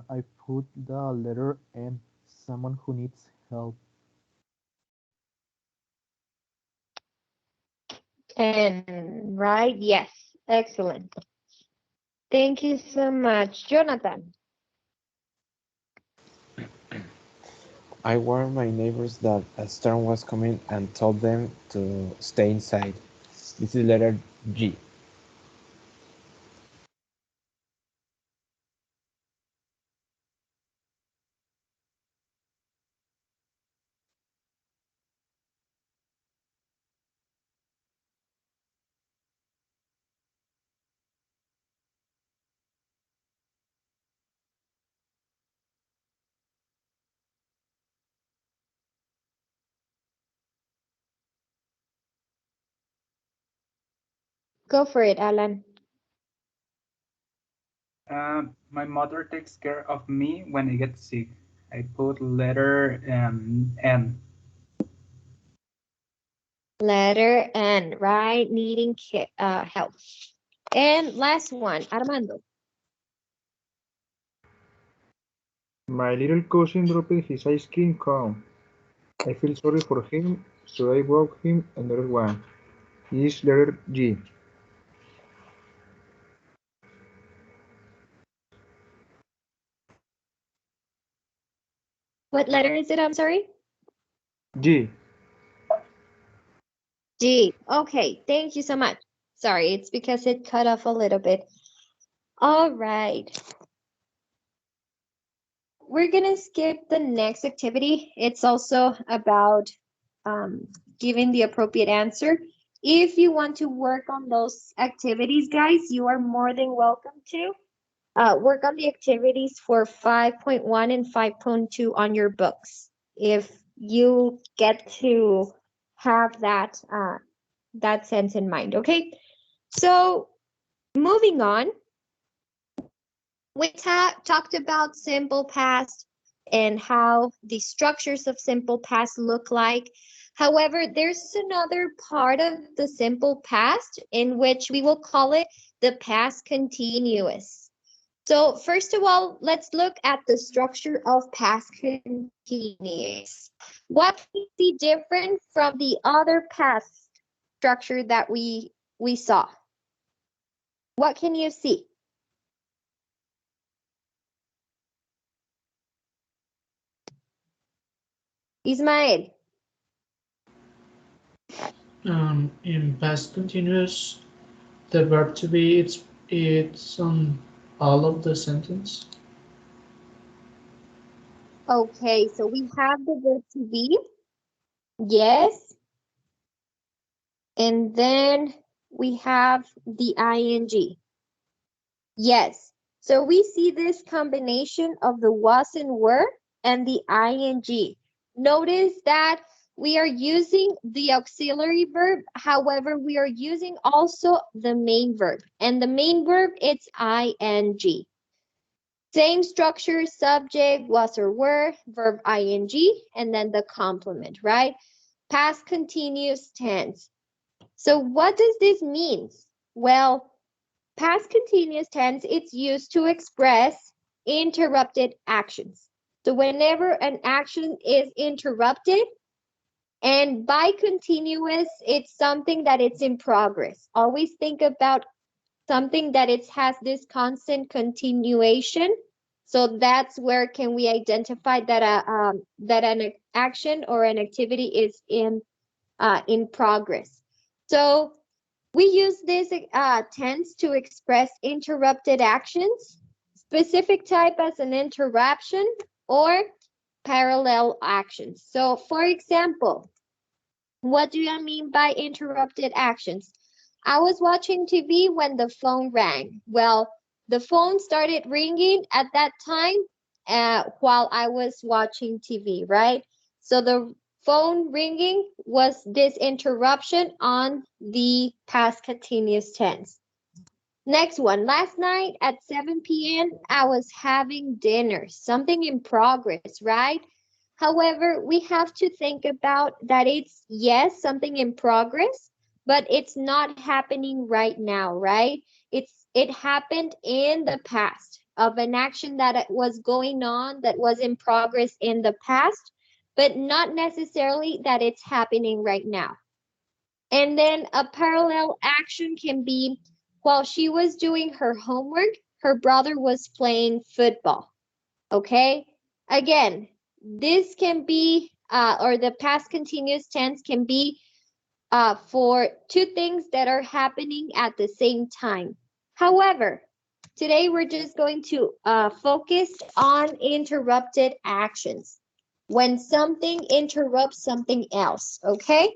I put the letter N, someone who needs help. And right, yes, excellent. Thank you so much, Jonathan. I warned my neighbors that a storm was coming and told them to stay inside. This is letter G. Go for it, Alan. My mother takes care of me when I get sick. I put letter N. Letter N, right? Needing help. And last one, Armando. My little cousin dropped his ice cream cone. I feel sorry for him, so I bought him another one. Is letter G. What letter is it? I'm sorry. G. G. Okay, thank you so much. Sorry, it's because it cut off a little bit. All right. We're gonna skip the next activity. It's also about giving the appropriate answer. If you want to work on those activities, guys, you are more than welcome to. Work on the activities for 5.1 and 5.2 on your books. If you get to have that sense in mind, okay? So moving on, we talked about simple past and how the structures of simple past look like. However, there's another part of the simple past in which we will call it the past continuous. So first of all, let's look at the structure of past continuous. What is the different from the other past structure that we saw? What can you see? Ismael. In past continuous, the verb to be it's on all of the sentence. Okay, so we have the verb to be. Yes. And then we have the ing. Yes. So we see this combination of the was and were and the ing. Notice that we are using the auxiliary verb. However, we are using also the main verb. And the main verb, it's ing. Same structure, subject, was or were, verb ing, and then the complement, right? Past continuous tense. So what does this mean? Well, past continuous tense, it's used to express interrupted actions. So whenever an action is interrupted, and by continuous, it's something that it's in progress. Always think about something that it has this constant continuation. So that's where can we identify that that an action or an activity is in progress. So we use this tense to express interrupted actions, specific type as an interruption, or parallel actions. So for example, what do I mean by interrupted actions? I was watching TV when the phone rang. Well, the phone started ringing at that time while I was watching TV, right? So the phone ringing was this interruption on the past continuous tense. Next one. Last night at 7 p.m., I was having dinner, something in progress, right? However, we have to think about that it's, yes, something in progress, but it's not happening right now, right? It happened in the past of an action that was going on that was in progress in the past, but not necessarily that it's happening right now. And then a parallel action can be while she was doing her homework, her brother was playing football. Okay? Again, this can be, or the past continuous tense can be for two things that are happening at the same time. However, today we're just going to focus on interrupted actions. When something interrupts something else, okay?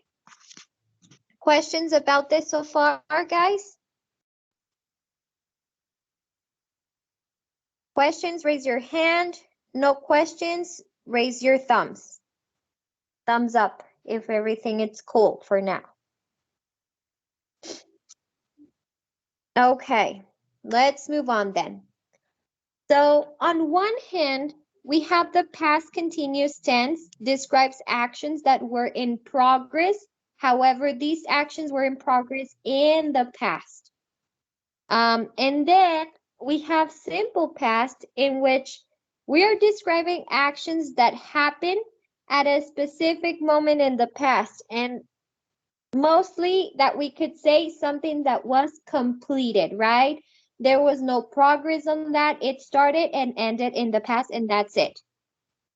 Questions about this so far, guys? Questions, raise your hand. No questions, raise your thumbs. Thumbs up if everything is cool for now. Okay, let's move on then. So on one hand, we have the past continuous tense describes actions that were in progress. However, these actions were in progress in the past. And then we have simple past in which we are describing actions that happen at a specific moment in the past, and mostly that we could say something that was completed, right? There was no progress on that. It started and ended in the past, and that's it.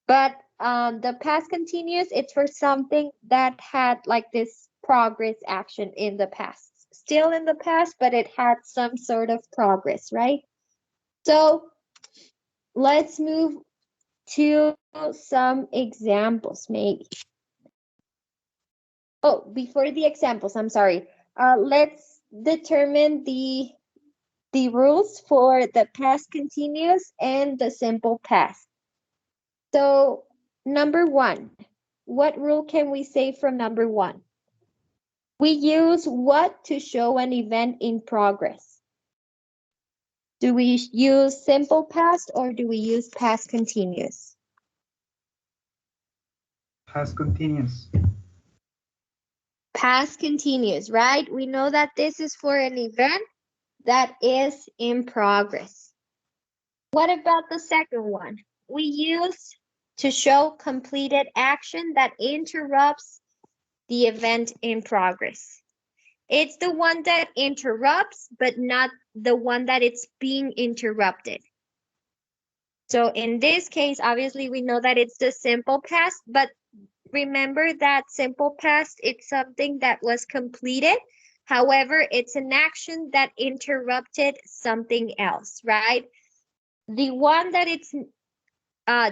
But the past continuous, it's for something that had like this progress action in the past. Still in the past, but it had some sort of progress, right? So let's move to some examples, maybe. Oh, before the examples, I'm sorry. Let's determine the rules for the past continuous and the simple past. So, number one, what rule can we say from number one? We use what to show an event in progress? Do we use simple past or do we use past continuous? Past continuous. Past continuous, right? We know that this is for an event that is in progress. What about the second one? We use to show completed action that interrupts the event in progress. It's the one that interrupts, but not the one that it's being interrupted. So in this case, obviously, we know that it's the simple past, but remember that simple past, it's something that was completed. However, it's an action that interrupted something else, right? The one that it's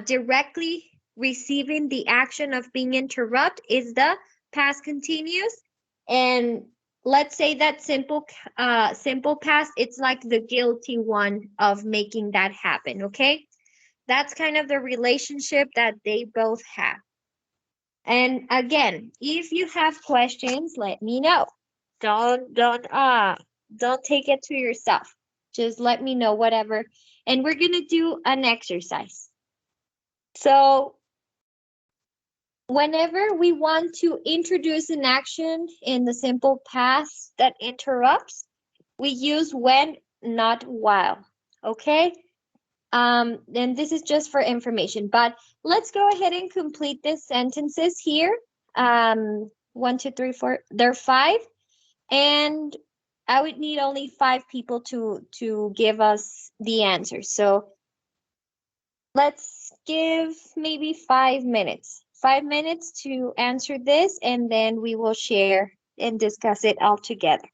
directly receiving the action of being interrupted is the past continuous. And let's say that simple past, it's like the guilty one of making that happen, okay? That's kind of the relationship that they both have. And again, if you have questions, let me know. Don't take it to yourself. Just let me know, whatever. And we're gonna do an exercise. So whenever we want to introduce an action in the simple past that interrupts, we use when, not while. Okay? And this is just for information, but let's go ahead and complete these sentences here. 1, 2, 3, 4. There are 5, and I would need only 5 people to give us the answer. So Let's give maybe 5 minutes. 5 minutes to answer this, and then we will share and discuss it all together.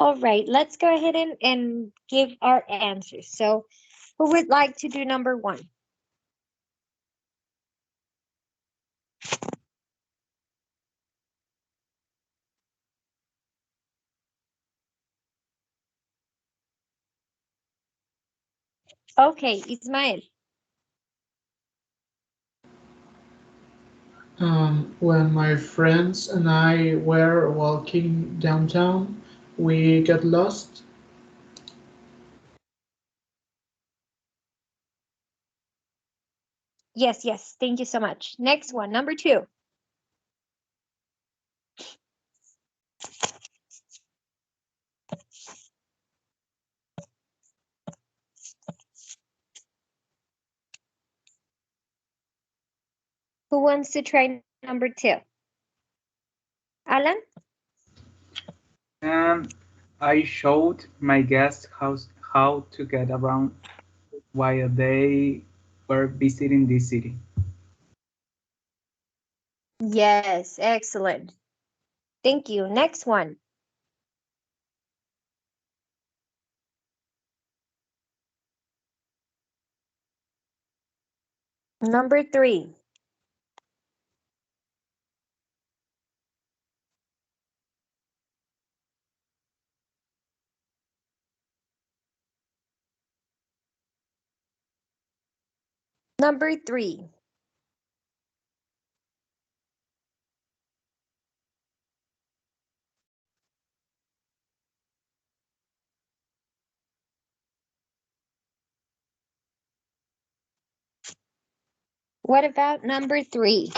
All right, let's go ahead and give our answers. So, who would like to do number one? Okay, Ismael. When my friends and I were walking downtown, we got lost. Yes, yes, thank you so much. Next one, number two. Who wants to try number two? Alan? Um, I showed my guests how to get around while they were visiting this city. Yes, excellent. Thank you. Next one. Number three. Number three. What about number three?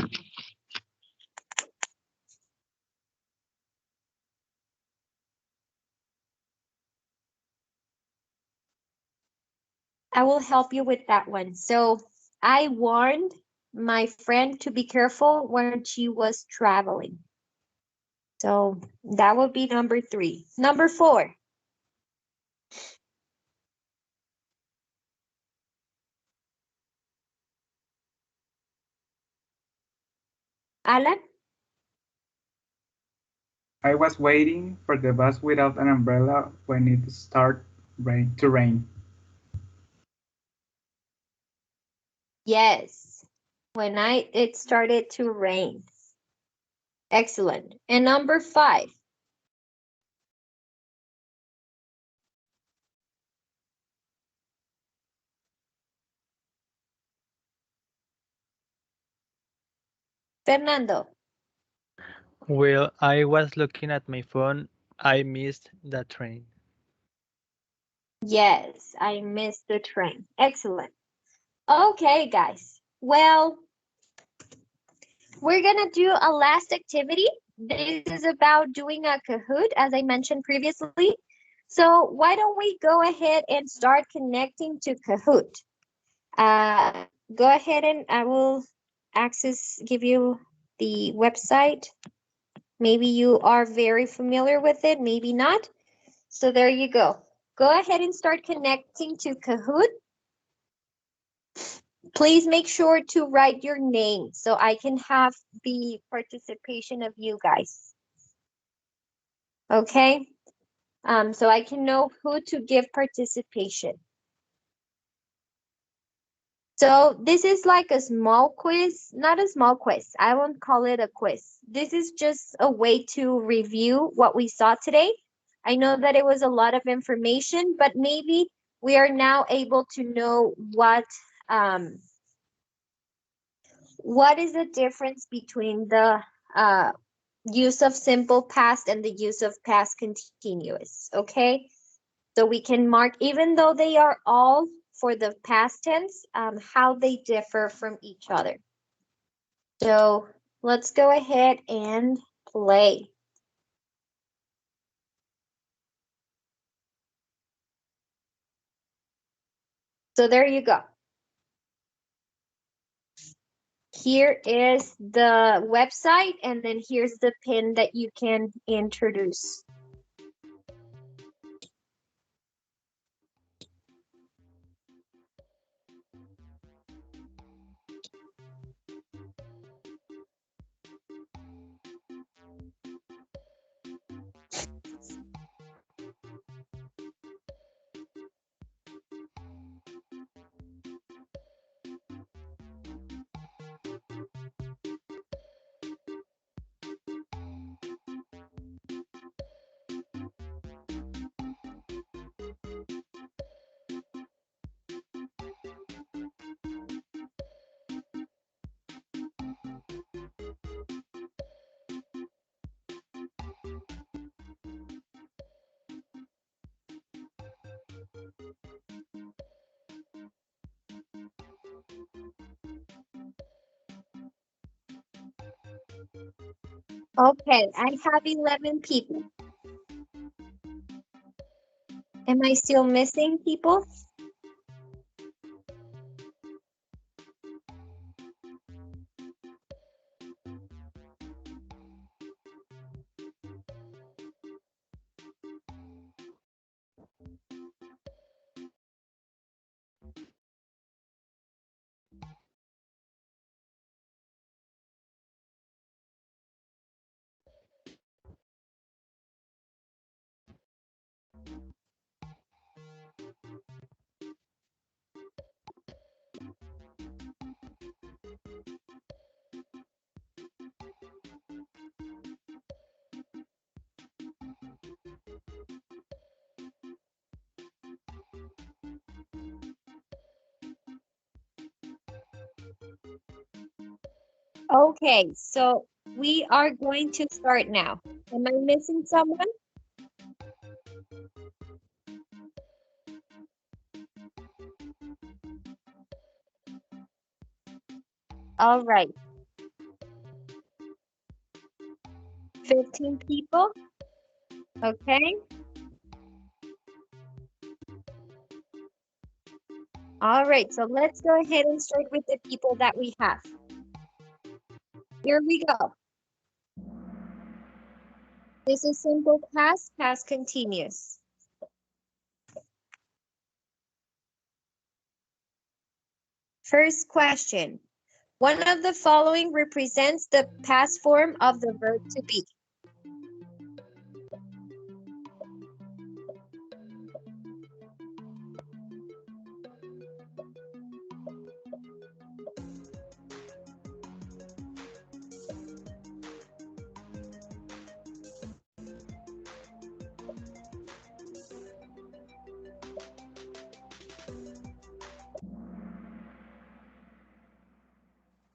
I will help you with that one. So I warned my friend to be careful when she was traveling. So that would be number three. Number four. Alan? I was waiting for the bus without an umbrella when it started to rain. Yes, when it started to rain. Excellent. And number 5. Fernando. While I was looking at my phone, I missed the train. Yes, I missed the train. Excellent. Okay, guys. Well, we're gonna do a last activity. This is about doing a Kahoot, as I mentioned previously. So why don't we go ahead and start connecting to Kahoot? Go ahead and I will give you the website. Maybe you are very familiar with it, maybe not. So there you go. Go ahead and start connecting to Kahoot. Please make sure to write your name so I can have the participation of you guys. Okay? So I can know who to give participation. So this is like a small quiz, not a small quiz. I won't call it a quiz. This is just a way to review what we saw today. I know that it was a lot of information, but maybe we are now able to know what is the difference between the use of simple past and the use of past continuous, okay? So we can mark, even though they are all for the past tense, how they differ from each other. So let's go ahead and play. So there you go. Here is the website, and then here's the pin that you can introduce. Okay, I have 11 people. Am I still missing people? Okay, so we are going to start now. Am I missing someone? All right, 15 people. Okay. All right, so let's go ahead and start with the people that we have. Here we go. This is simple past, past continuous. First question. One of the following represents the past form of the verb to be.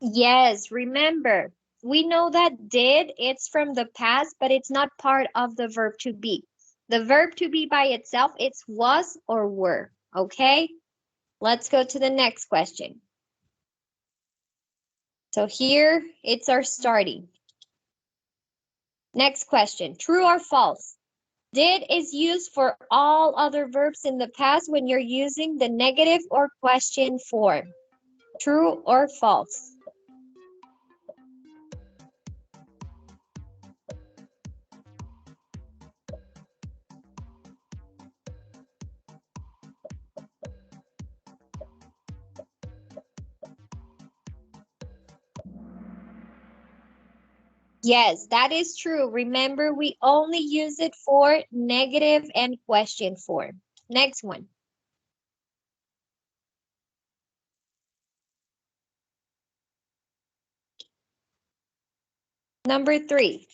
Yes, remember, we know that did, it's from the past, but it's not part of the verb to be. The verb to be by itself, it's was or were, okay? Let's go to the next question. So here, it's our starting. Next question, true or false? Did is used for all other verbs in the past when you're using the negative or question form. True or false? Yes, that is true. Remember, we only use it for negative and question form. Next one. Number 3.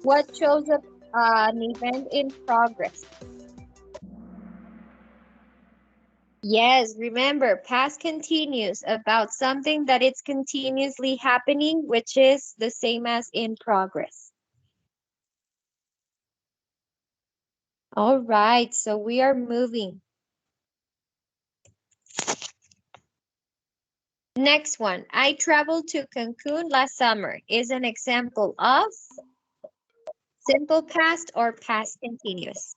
What shows up an event in progress? Yes, remember, past continuous about something that it's continuously happening, which is the same as in progress. All right, so we are moving. Next one, I traveled to Cancun last summer is an example of simple past or past continuous.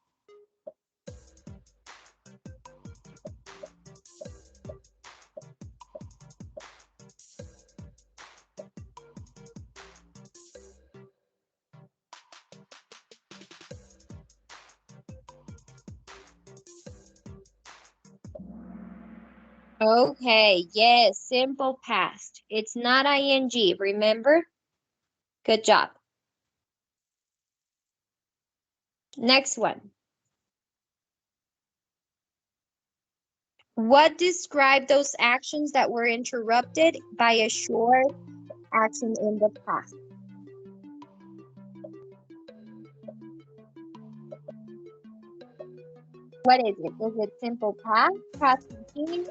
Okay, yes, simple past. It's not ing, remember? Good job. Next one. What described those actions that were interrupted by a short action in the past? What is it? Is it simple past, past continuous,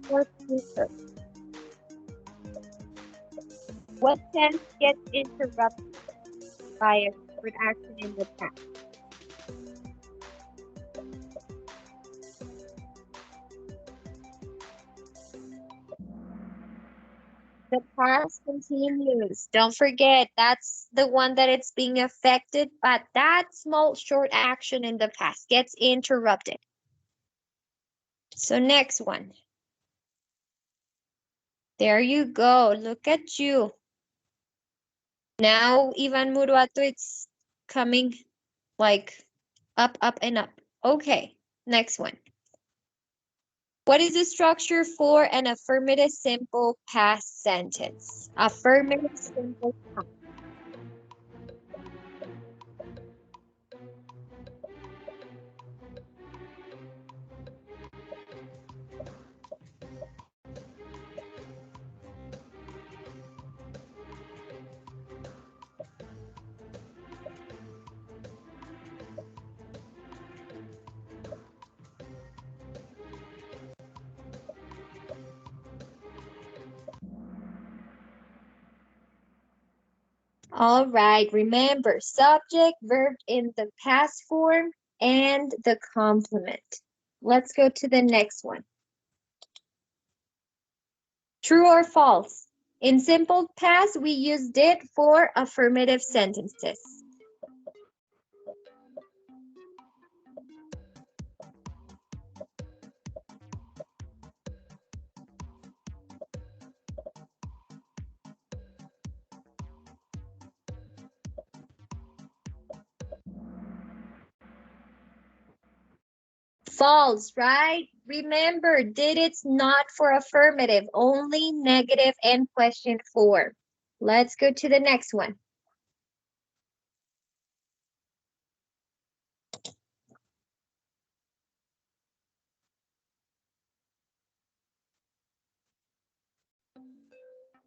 or future? What tense gets interrupted by a short action in the past? The past continues. Don't forget, that's the one that it's being affected, but that small short action in the past gets interrupted. So next one. There you go. Look at you. Now, Ivan Muruato, it's coming like up, up, and up. Okay, next one. What is the structure for an affirmative simple past sentence? Affirmative simple past. All right, remember subject, verb in the past form, and the complement. Let's go to the next one. True or false? In simple past, we use did for affirmative sentences. False, right? Remember, did it's not for affirmative, only negative and question form. Let's go to the next one.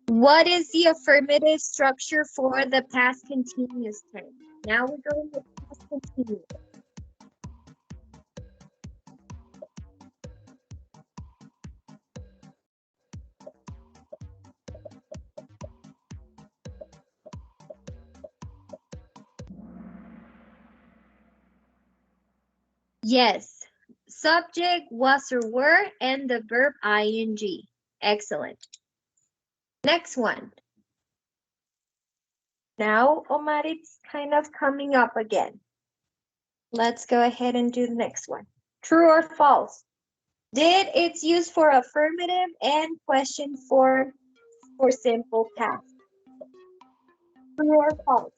What is the affirmative structure for the past continuous tense? Now we're going with past continuous. Yes. Subject, was or were, and the verb ing. Excellent. Next one. Now, Omar, it's kind of coming up again. Let's go ahead and do the next one. True or false? Did it's used for affirmative and question for simple past. True or false?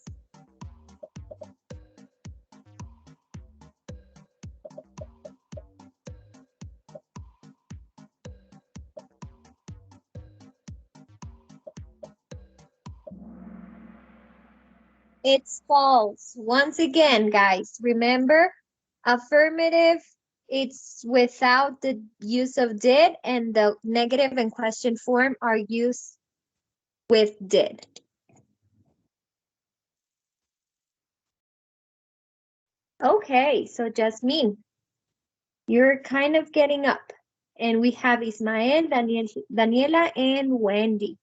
It's false. Once again, guys, remember, affirmative, it's without the use of did, and the negative and question form are used with did. Okay, so Jasmine, you're kind of getting up. And we have Ismael, Daniela, and Wendy.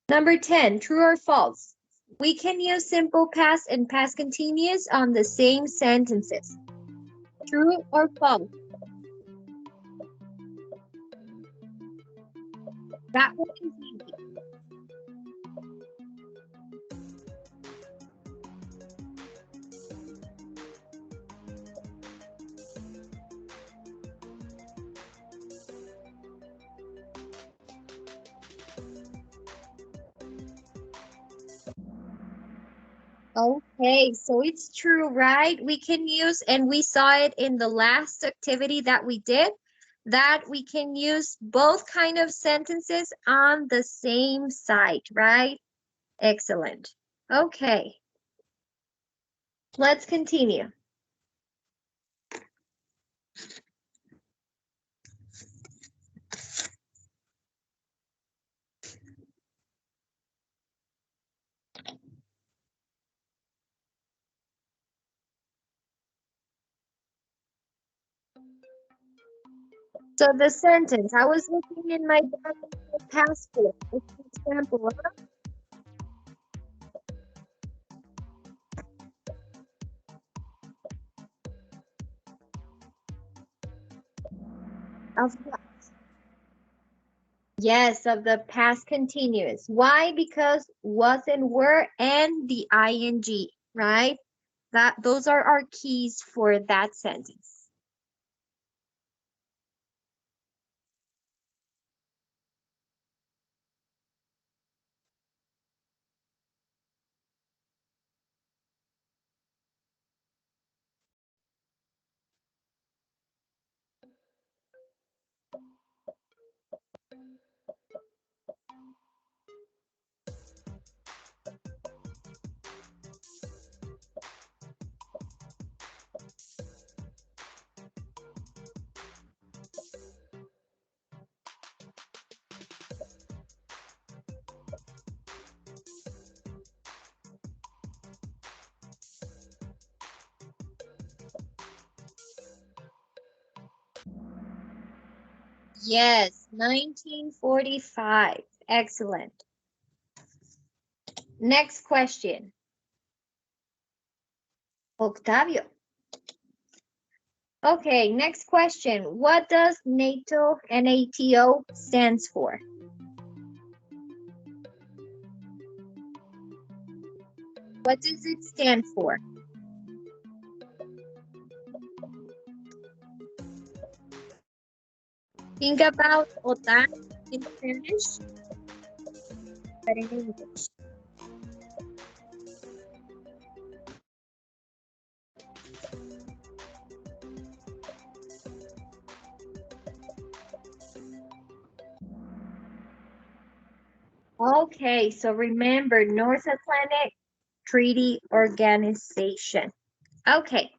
Number 10, true or false? We can use simple past and past continuous on the same sentences. True or false? That one is easy. Okay, so it's true, right? We can use, and we saw it in the last activity that we did, that we can use both kind of sentences on the same site, right? Excellent. Okay, let's continue. So the sentence, I was looking in my passport. It's an example of what? Yes, of the past continuous. Why? Because was and were and the ing, right? Those are our keys for that sentence. Yes, 1945. Excellent. Next question. Octavio. Okay, next question. What does NATO, NATO stands for? What does it stand for? Think about OTAN in Spanish, but in English. Okay, so remember, North Atlantic Treaty Organization. Okay,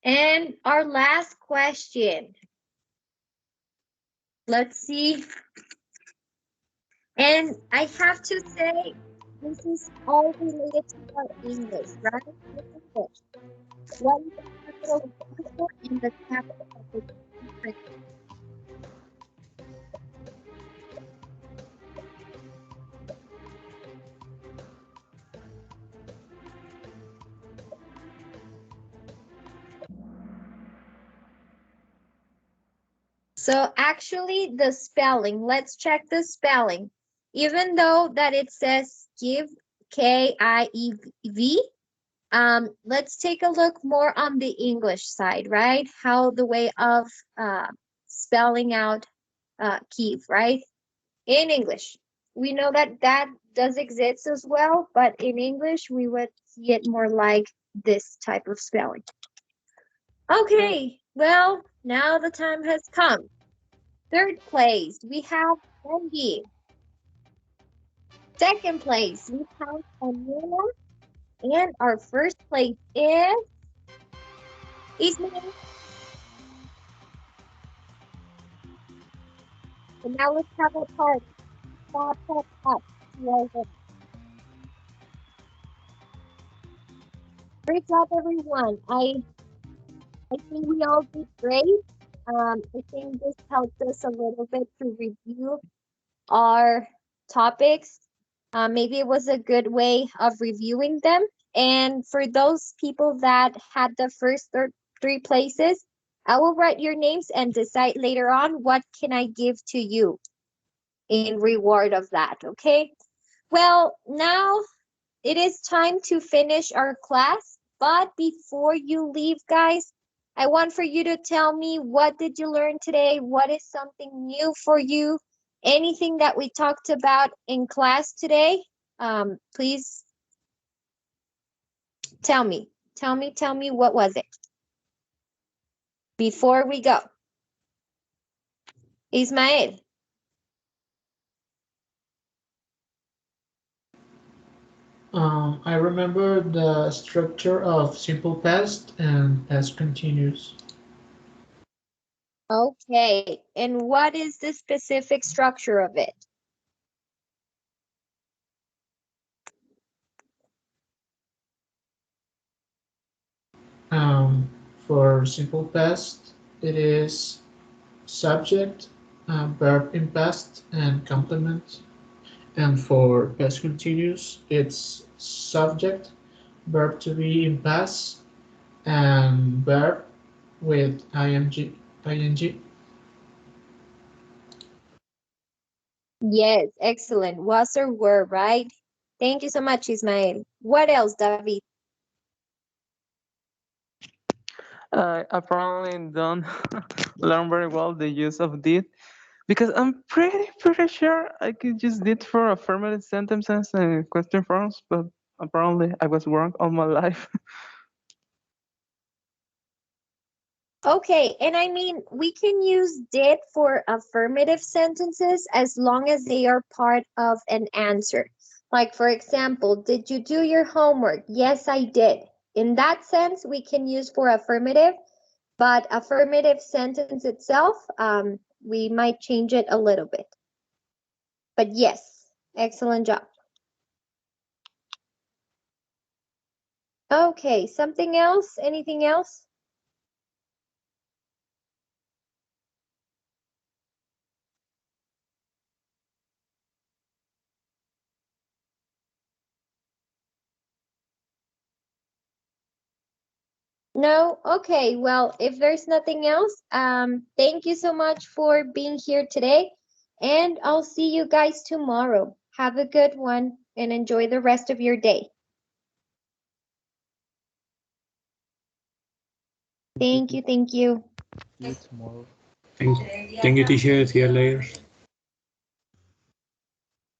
and our last question. Let's see. And I have to say, this is all related to our English, right? English. What is the capital of Mexico and the capital of the country? So actually the spelling, let's check the spelling. Even though that it says give, K-I-E-V, let's take a look more on the English side, right? How the way of spelling out Kiev, right? In English. We know that that does exist as well, but in English, we would see it more like this type of spelling. Okay, well, now the time has come. Third place, we have Andy. Second place, we have Amira. And our first place is Ismail. And now let's have a party. Clap, clap, clap. Well done. Great job, everyone. I think we all did great. I think this helped us a little bit to review our topics. Maybe it was a good way of reviewing them. And for those people that had the first three places, I will write your names and decide later on what can I give to you in reward of that, okay? Well, now it is time to finish our class, but before you leave, guys, I want for you to tell me what did you learn today? What is something new for you? Anything that we talked about in class today? Please tell me. Tell me what was it? Before we go. Ismael. I remember the structure of simple past and past continuous. Okay, and what is the specific structure of it? Um, for simple past, it is subject, verb in past, and complement. And for past continuous, it's subject, verb to be in past, and verb with ing. Yes, excellent. Was or were, right? Thank you so much, Ismael. What else, David? I apparently don't learn very well the use of did because I'm pretty sure I could use did for affirmative sentences and question forms, but apparently I was wrong all my life. Okay, and I mean, we can use did for affirmative sentences as long as they are part of an answer. Like, for example, did you do your homework? Yes, I did. In that sense, we can use for affirmative, but affirmative sentence itself, we might change it a little bit. But yes, excellent job. Okay, something else? Anything else? No? Okay, well, if there's nothing else, thank you so much for being here today, and I'll see you guys tomorrow. Have a good one and enjoy the rest of your day. Thank you, thank you. See you tomorrow. Thank, thank you, teacher. See you later.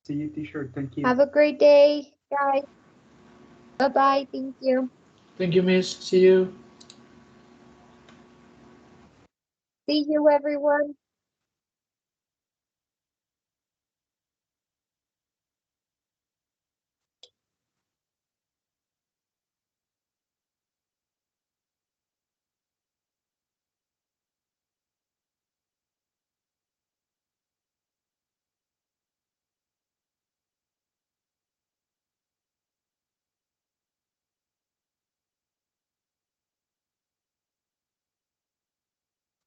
See you, teacher. Thank you. Have a great day, guys. Bye-bye, thank you. Thank you, Miss. See you. See you, everyone.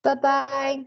Bye-bye.